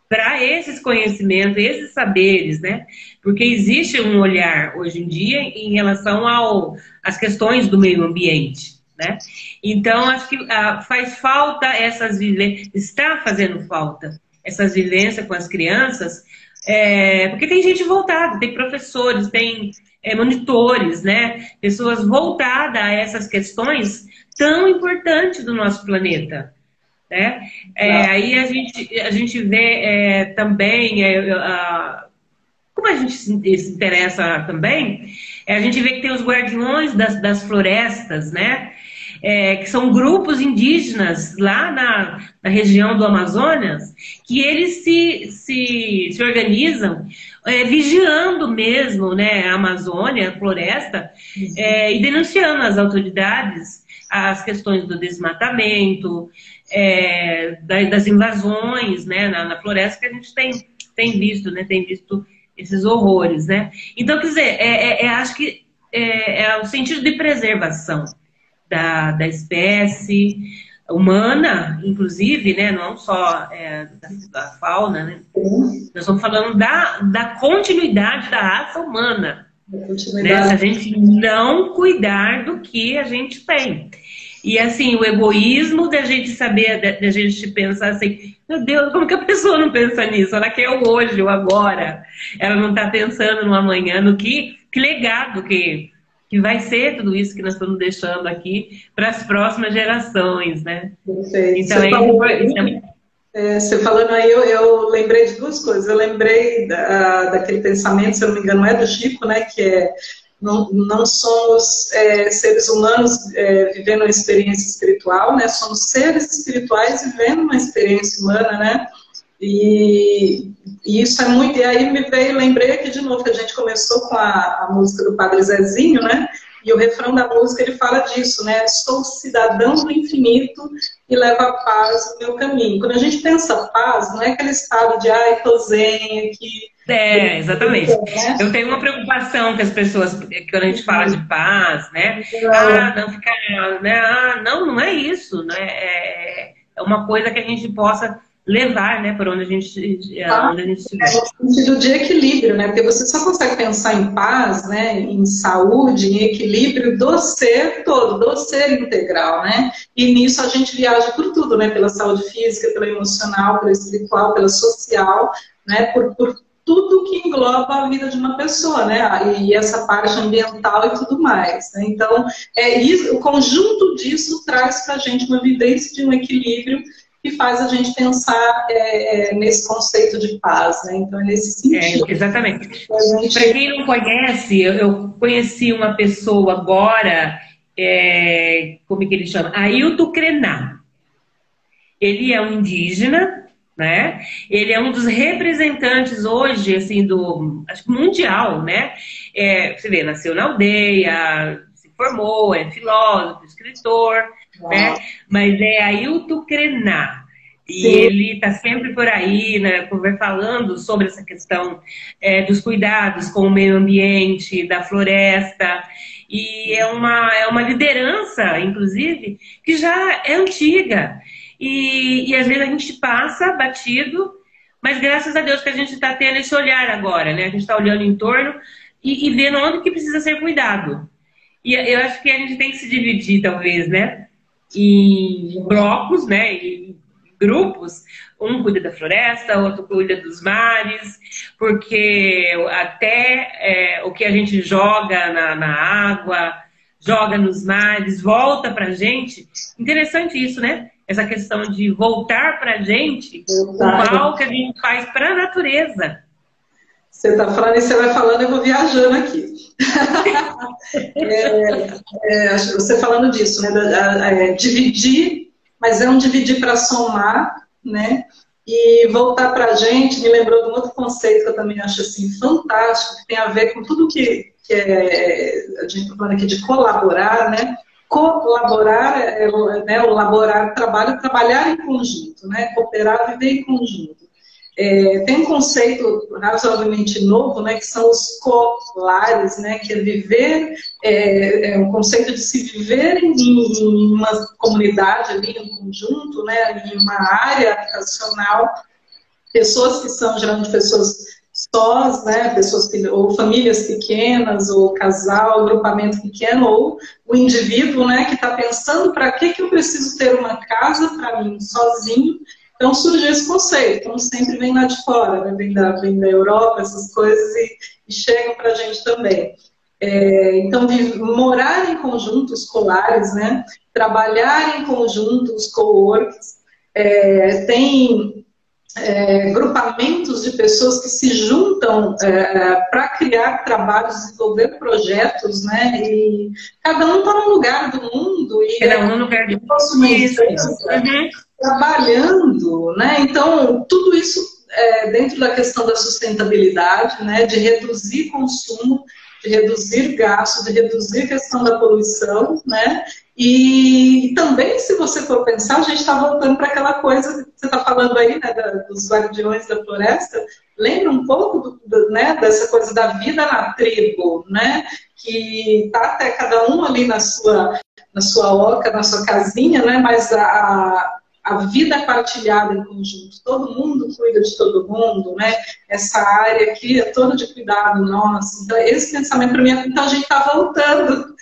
para esses conhecimentos, esses saberes, né? Porque existe um olhar hoje em dia em relação às questões do meio ambiente, né? Então, acho que faz falta essas vivências, está fazendo falta essas vivências com as crianças, porque tem gente voltada, tem professores, tem monitores, né? Pessoas voltadas a essas questões tão importantes do nosso planeta, né? Aí a gente vê também, como a gente se interessa também, a gente vê que tem os guardiões das florestas, né? Que são grupos indígenas lá na região do Amazonas, que eles se organizam vigiando mesmo, né, a Amazônia, a floresta, e denunciando às autoridades as questões do desmatamento, das invasões, né, na floresta, que a gente tem visto, né, tem visto esses horrores, né? Então, quer dizer, acho que é o sentido de preservação da espécie humana, inclusive, né, não só da fauna, né? Nós estamos falando da continuidade da raça humana, né? Se a gente não cuidar do que a gente tem. E assim, o egoísmo da gente saber, da gente pensar assim, meu Deus, como que a pessoa não pensa nisso? Ela quer o hoje, o agora. Ela não está pensando no amanhã, no que legado que vai ser tudo isso que nós estamos deixando aqui para as próximas gerações, né? Então, você falando aí, eu lembrei de duas coisas. Eu lembrei daquele pensamento, se eu não me engano, é do Chico, né? Que é não somos seres humanos vivendo uma experiência espiritual, né? Somos seres espirituais vivendo uma experiência humana, né? E isso é muito... E aí lembrei aqui de novo que a gente começou com a música do Padre Zezinho, né? E o refrão da música, ele fala disso, né? Sou cidadão do infinito e levo a paz no meu caminho. Quando a gente pensa paz, não é aquele estado de, ai, tô zen aqui. Exatamente. Eu tenho uma preocupação com as pessoas, quando a gente fala de paz, né? Não ficar... Né? Não é isso. Né? É uma coisa que a gente possa levar, né, para onde a gente estiver. No sentido de equilíbrio, né? Porque você só consegue pensar em paz, né, em saúde, em equilíbrio do ser todo, do ser integral, né? E nisso a gente viaja por tudo, né? Pela saúde física, pela emocional, pela espiritual, pela social, né? Por tudo que engloba a vida de uma pessoa, né? E essa parte ambiental e tudo mais, né? Então, o conjunto disso traz para a gente uma vivência de um equilíbrio que faz a gente pensar nesse conceito de paz, né? Então, é nesse sentido. Exatamente. Para quem não conhece, eu conheci uma pessoa agora, como é que ele chama? Ailton Krenak. Ele é um indígena, né? Ele é um dos representantes hoje, assim, acho que mundial, né? Você vê, nasceu na aldeia, se formou, é filósofo, escritor, né? Mas é Ailton Krenak. E ele está sempre por aí, né, falando sobre essa questão dos cuidados com o meio ambiente, da floresta. E é uma liderança, inclusive, que já é antiga. E às vezes a gente passa batido, mas graças a Deus que a gente está tendo esse olhar agora, né? A gente está olhando em torno e vendo onde que precisa ser cuidado. E eu acho que a gente tem que se dividir, talvez, né? Em blocos, né? Em grupos. Um cuida da floresta, outro cuida dos mares, porque até o que a gente joga na água, joga nos mares, volta pra gente. Interessante isso, né? Essa questão de voltar pra gente o mal que a gente faz pra natureza. Você está falando e você vai falando, eu vou viajando aqui. Você falando disso, né? Dividir, mas é um dividir para somar, né? E voltar para a gente, me lembrou de um outro conceito que eu também acho assim, fantástico, que tem a ver com tudo que a gente está falando aqui de colaborar, né? Colaborar, né? O laborar, trabalhar em conjunto, né? Cooperar, viver em conjunto. Tem um conceito razoavelmente novo, né, que são os colares, né, que é viver, um conceito de se viver em uma comunidade ali, em um conjunto, né, em uma área habitacional, pessoas que são geralmente pessoas sós, né, ou famílias pequenas, ou casal, grupamento pequeno, ou o indivíduo, né, que está pensando para que eu preciso ter uma casa para mim sozinho. Então surgiu esse conceito, então sempre vem lá de fora, né? vem da Europa, essas coisas, e chegam para a gente também. Então, morar em conjunto, escolares, né? Trabalhar em conjunto, os co-works, tem grupamentos de pessoas que se juntam para criar trabalhos, desenvolver projetos, né? E cada um está num lugar do mundo e cada um num lugar do mundo. Trabalhando, né? Então, tudo isso dentro da questão da sustentabilidade, né? De reduzir consumo, de reduzir gasto, de reduzir a questão da poluição, né? E também, se você for pensar, a gente está voltando para aquela coisa que você está falando aí, né? Dos guardiões da floresta. Lembra um pouco né? Dessa coisa da vida na tribo, né? Que está até cada um ali na sua oca, na sua casinha, né? Mas a vida partilhada em conjunto, todo mundo cuida de todo mundo, né? Essa área aqui é toda de cuidado nosso. Então, esse pensamento para mim, então a gente está voltando.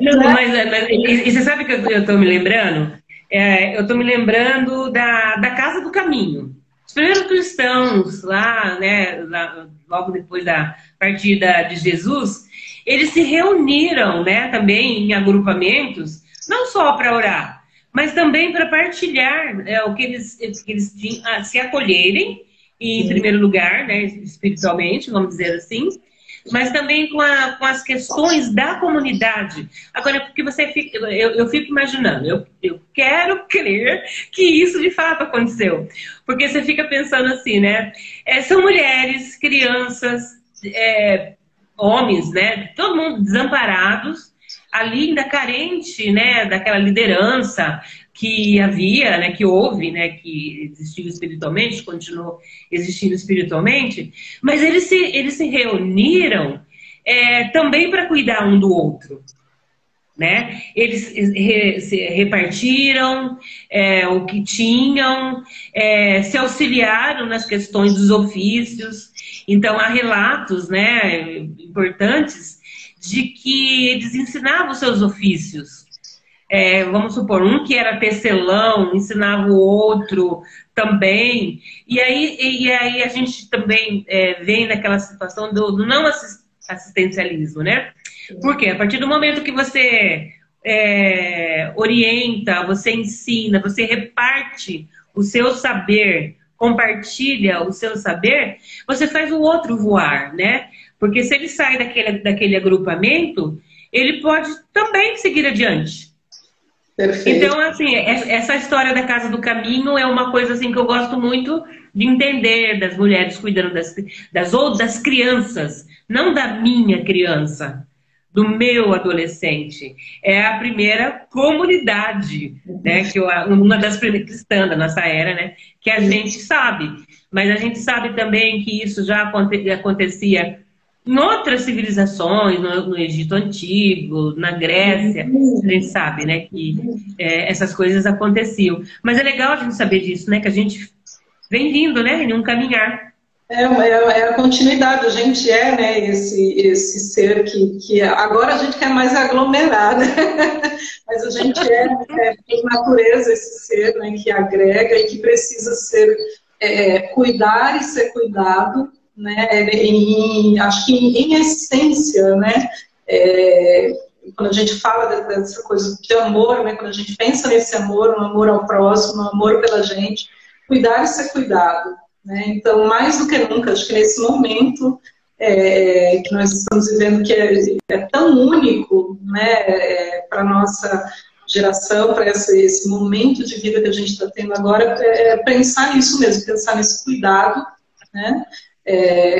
Não, mas e você sabe que eu estou me lembrando? Eu estou me lembrando da Casa do Caminho. Os primeiros cristãos lá, né, logo depois da partida de Jesus, eles se reuniram, né, também em agrupamentos, não só para orar, mas também para partilhar o que eles tinham, se acolherem, em primeiro lugar, né, espiritualmente, vamos dizer assim, mas também com as questões da comunidade. Agora, porque eu fico imaginando, eu quero crer que isso de fato aconteceu. Porque você fica pensando assim, né? São mulheres, crianças, homens, né? Todo mundo desamparados, ali ainda carente, né, daquela liderança que havia, né, que houve, né, que existiu espiritualmente, continuou existindo espiritualmente, mas eles se reuniram também para cuidar um do outro, né? Eles se repartiram o que tinham, se auxiliaram nas questões dos ofícios. Então há relatos, né, importantes de que eles ensinavam os seus ofícios. Vamos supor, um que era tecelão, ensinava o outro também. E aí a gente também vem naquela situação do não assistencialismo, né? Porque a partir do momento que você orienta, você ensina, você reparte o seu saber, compartilha o seu saber, você faz o outro voar, né? Porque se ele sai daquele agrupamento, ele pode também seguir adiante. Perfeito. Então, assim, essa história da Casa do Caminho é uma coisa assim que eu gosto muito de entender, das mulheres cuidando das crianças, não da minha criança, do meu adolescente. É a primeira comunidade, né, uma das primeiras cristãs da nossa era, né, que a gente sabe. Mas a gente sabe também que isso já acontecia em outras civilizações, no Egito Antigo, na Grécia, a gente sabe, né, que essas coisas aconteciam. Mas é legal a gente saber disso, né, que a gente vem vindo, né, em um caminhar. É a continuidade, a gente né, esse ser que agora a gente quer mais aglomerar, né? Mas a gente por natureza, esse ser, né, que agrega e que precisa ser, cuidar e ser cuidado, né? Acho que em essência, né? Quando a gente fala dessa coisa de amor, né, quando a gente pensa nesse amor, no amor ao próximo, no amor pela gente, cuidar e ser cuidado. Né? Então, mais do que nunca, acho que nesse momento que nós estamos vivendo, que é tão único, né, para a nossa geração, para esse momento de vida que a gente está tendo agora, pensar nisso mesmo, pensar nesse cuidado, né?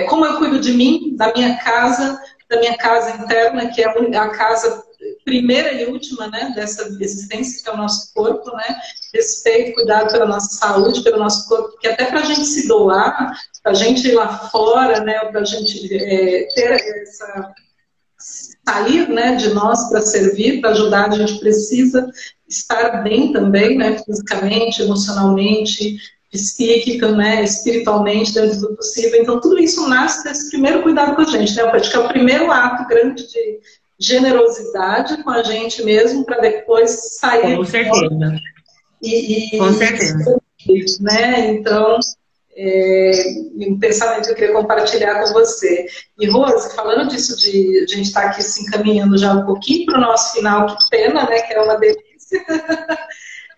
Como eu cuido de mim, da minha casa interna, que é a casa primeira e última, né, dessa existência, que é o nosso corpo, né? Respeito, cuidado pela nossa saúde, pelo nosso corpo, porque até para a gente se doar, para a gente ir lá fora, né, para a gente sair, né, de nós para servir, para ajudar, a gente precisa estar bem também, né, fisicamente, emocionalmente, psíquica, né, espiritualmente, dentro do possível. Então, tudo isso nasce desse primeiro cuidado com a gente, né? Acho que é o primeiro ato grande de generosidade com a gente mesmo, para depois sair. Com certeza. Com certeza. Né? Então, um pensamento que eu queria compartilhar com você. E, Rose, falando disso de a gente estar aqui se encaminhando já um pouquinho para o nosso final, que pena, né? Que é uma delícia.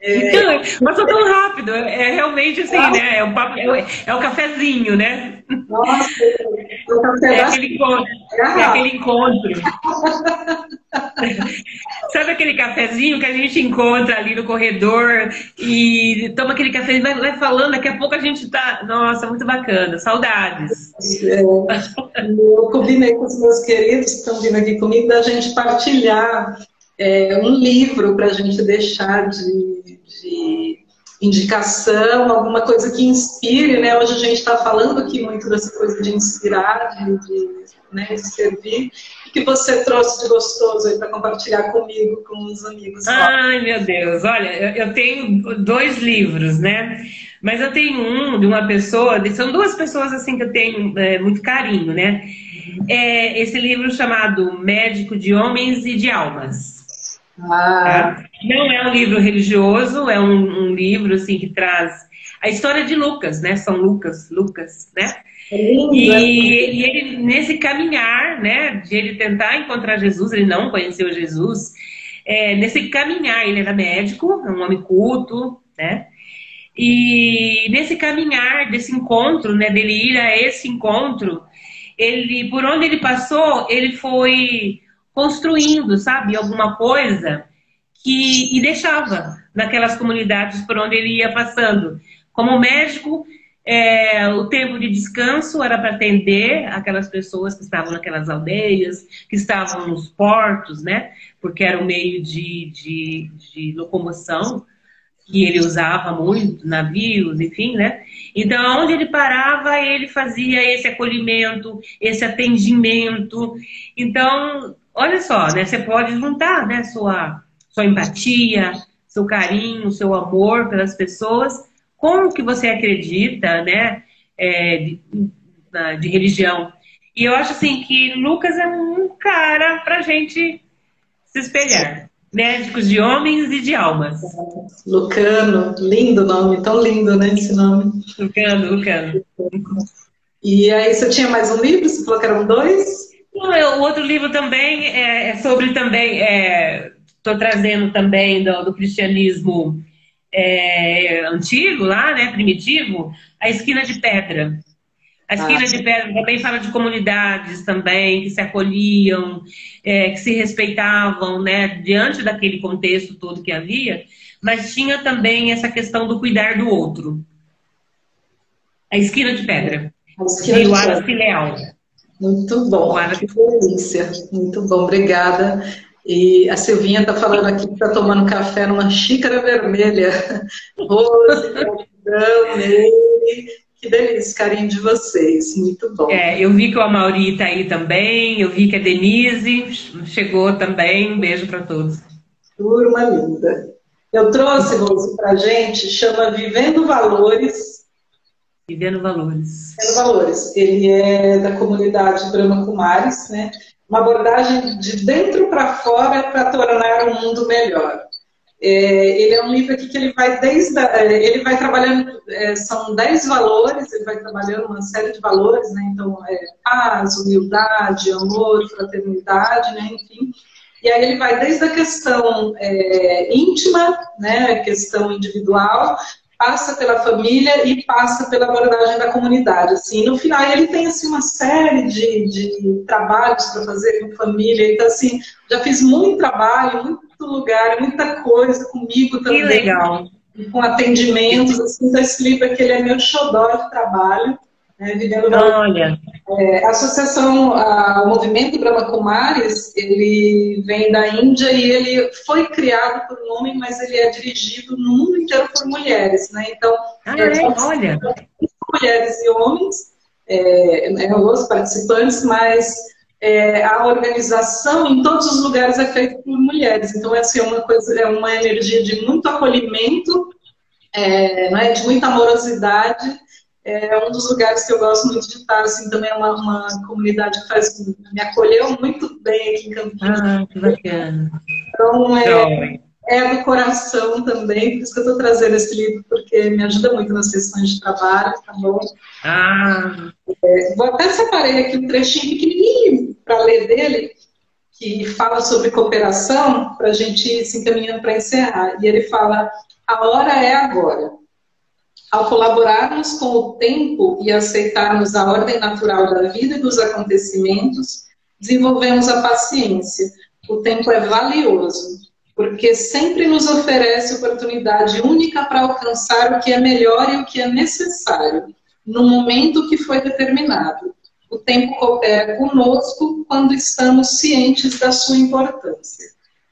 Então, passou tão rápido, realmente assim, né? É o cafezinho, né? Nossa, o café aquele encontro. Sabe aquele cafezinho que a gente encontra ali no corredor e toma aquele café e vai falando, daqui a pouco a gente tá. Nossa, muito bacana, saudades. Eu combinei com os meus queridos que estão vindo aqui comigo da gente partilhar um livro para a gente deixar de indicação, alguma coisa que inspire, né? Hoje a gente está falando aqui muito dessa coisa de inspirar, né, de servir. O que você trouxe de gostoso aí para compartilhar comigo, com os amigos? Ai, meu Deus, olha, eu tenho 2 livros, né? Mas eu tenho um de uma pessoa, são 2 pessoas assim que eu tenho muito carinho, né? Esse livro chamado Médico de Homens e de Almas. Ah, Tá? Não é um livro religioso, é um livro assim que traz a história de Lucas, né? São Lucas, né? é lindo, é lindo. E ele, nesse caminhar, né, de ele tentar encontrar Jesus, ele não conheceu Jesus, nesse caminhar, ele era médico, é um homem culto, né? E nesse caminhar desse encontro, né, dele ir a esse encontro, ele, por onde ele passou, ele foi construindo, sabe, alguma coisa e deixava naquelas comunidades por onde ele ia passando. Como médico, o tempo de descanso era para atender aquelas pessoas que estavam naquelas aldeias, que estavam nos portos, né? Porque era um meio de locomoção que ele usava muito, navios, enfim, né? Então, onde ele parava, ele fazia esse acolhimento, esse atendimento. Então, olha só, né? Você pode juntar, né, sua empatia, seu carinho, seu amor pelas pessoas, com o que você acredita, né, de religião. E eu acho assim que Lucas é um cara pra gente se espelhar. Médicos de homens e de almas. Lucano, lindo nome, tão lindo, né, esse nome. Lucano. E aí, você tinha mais um livro? Você falou que eram 2? O outro livro também é sobre também, estou trazendo também do cristianismo antigo lá, né, primitivo, A Esquina de Pedra. A Esquina de Pedra também fala de comunidades também, que se acolhiam, que se respeitavam, né, diante daquele contexto todo que havia, mas tinha também essa questão do cuidar do outro. A Esquina de Pedra, de Wallace Leal. Muito bom, que delícia. Muito bom, obrigada. E a Silvinha está falando aqui que está tomando café numa xícara vermelha. Rose, gratidão, Nery. Que delícia, carinho de vocês. Muito bom. Eu vi que o Amaury está aí também, eu vi que a Denise chegou também. Um beijo para todos. Turma linda. Eu trouxe, Rose, para a gente, chama Vivendo Valores. Vivendo Valores. Vivendo Valores. Ele é da comunidade Brahma Kumaris, né? Uma abordagem de dentro para fora para tornar o mundo melhor. Ele é um livro aqui que ele vai ele vai trabalhando, são 10 valores, ele vai trabalhando uma série de valores, né? Então, paz, humildade, amor, fraternidade, né? Enfim. E aí ele vai desde a questão íntima, né? A questão individual, passa pela família e passa pela abordagem da comunidade. Assim. No final, ele tem assim, uma série de trabalhos para fazer com família. Então, assim, já fiz muito trabalho, muito lugar, muita coisa comigo também. Que legal. Com atendimentos. Assim, então esse livro aqui ele é meu xodó de trabalho. Né, Olha. A associação, o movimento Brahma Kumaris, ele vem da Índia e ele foi criado por um homem, mas ele é dirigido no mundo inteiro por mulheres, né? Então, olha, mulheres e homens, os participantes, mas a organização em todos os lugares é feita por mulheres. Então, essa é uma energia de muito acolhimento, de muita amorosidade. É um dos lugares que eu gosto muito de estar, assim, também é uma comunidade que me acolheu muito bem aqui em Campinas. Ah, que bacana. Então, é do coração também, por isso que eu estou trazendo esse livro, porque me ajuda muito nas sessões de trabalho, tá bom? Vou até separei aqui um trechinho pequenininho para ler dele, que fala sobre cooperação, para a gente ir se encaminhando para encerrar. E ele fala, a hora é agora. Ao colaborarmos com o tempo e aceitarmos a ordem natural da vida e dos acontecimentos, desenvolvemos a paciência. O tempo é valioso, porque sempre nos oferece oportunidade única para alcançar o que é melhor e o que é necessário, no momento que foi determinado. O tempo coopera conosco quando estamos cientes da sua importância.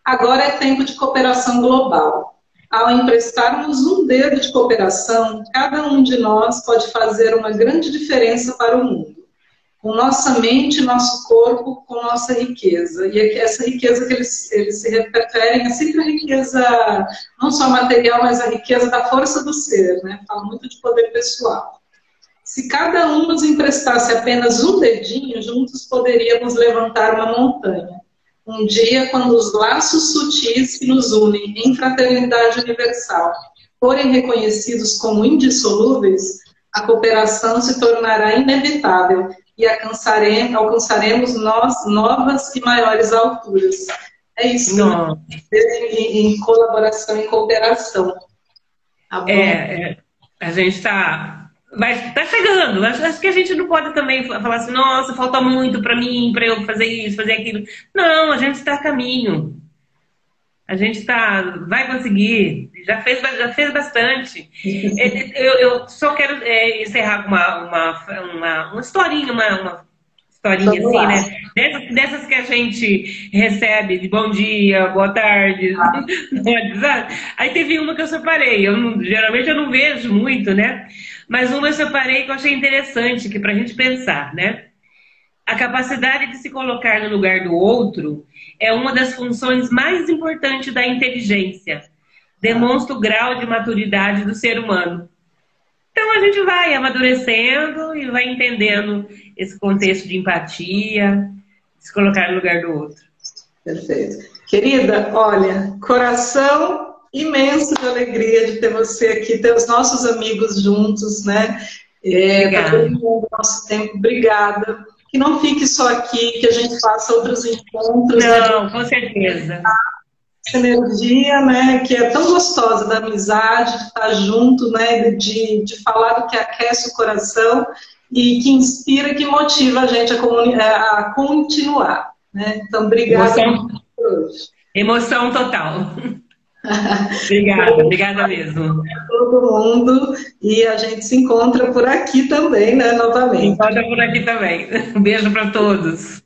Agora é tempo de cooperação global. ao emprestarmos um dedo de cooperação, cada um de nós pode fazer uma grande diferença para o mundo. Com nossa mente, nosso corpo, com nossa riqueza. E essa riqueza que eles se referem é sempre a riqueza, não só material, mas a riqueza da força do ser, né? Fala muito de poder pessoal. Se cada um nos emprestasse apenas um dedinho, juntos poderíamos levantar uma montanha. Um dia, quando os laços sutis que nos unem em fraternidade universal forem reconhecidos como indissolúveis, a cooperação se tornará inevitável e alcançaremos nós novas e maiores alturas. É isso, né? em colaboração, em cooperação. Tá bom? A gente está... Mas está chegando. Acho que a gente não pode também falar assim, nossa, falta muito para mim, para eu fazer isso, fazer aquilo. Não, a gente está a caminho. A gente vai conseguir. Já fez bastante. Eu só quero encerrar com uma historinha, uma historinha assim, né? Dessas que a gente recebe de bom dia, boa tarde, no WhatsApp. Aí teve uma que eu separei. Geralmente eu não vejo muito, né? Mas uma eu separei que eu achei interessante, que pra gente pensar, né? A capacidade de se colocar no lugar do outro é uma das funções mais importantes da inteligência. Demonstra o grau de maturidade do ser humano. Então a gente vai amadurecendo e vai entendendo esse contexto de empatia, de se colocar no lugar do outro. Perfeito. Querida, olha, coração imenso de alegria de ter você aqui, ter os nossos amigos juntos, né? Tá terminando o nosso tempo. Obrigada. Que não fique só aqui, que a gente faça outros encontros. Não, com certeza. Essa energia, né, que é tão gostosa da amizade, de estar junto, né, de falar do que aquece o coração e que inspira, que motiva a gente a continuar. Né? Então, obrigada por hoje. Emoção total. Obrigada mesmo. Todo mundo, e a gente se encontra por aqui também, né, novamente. Se encontra por aqui também. Um beijo para todos.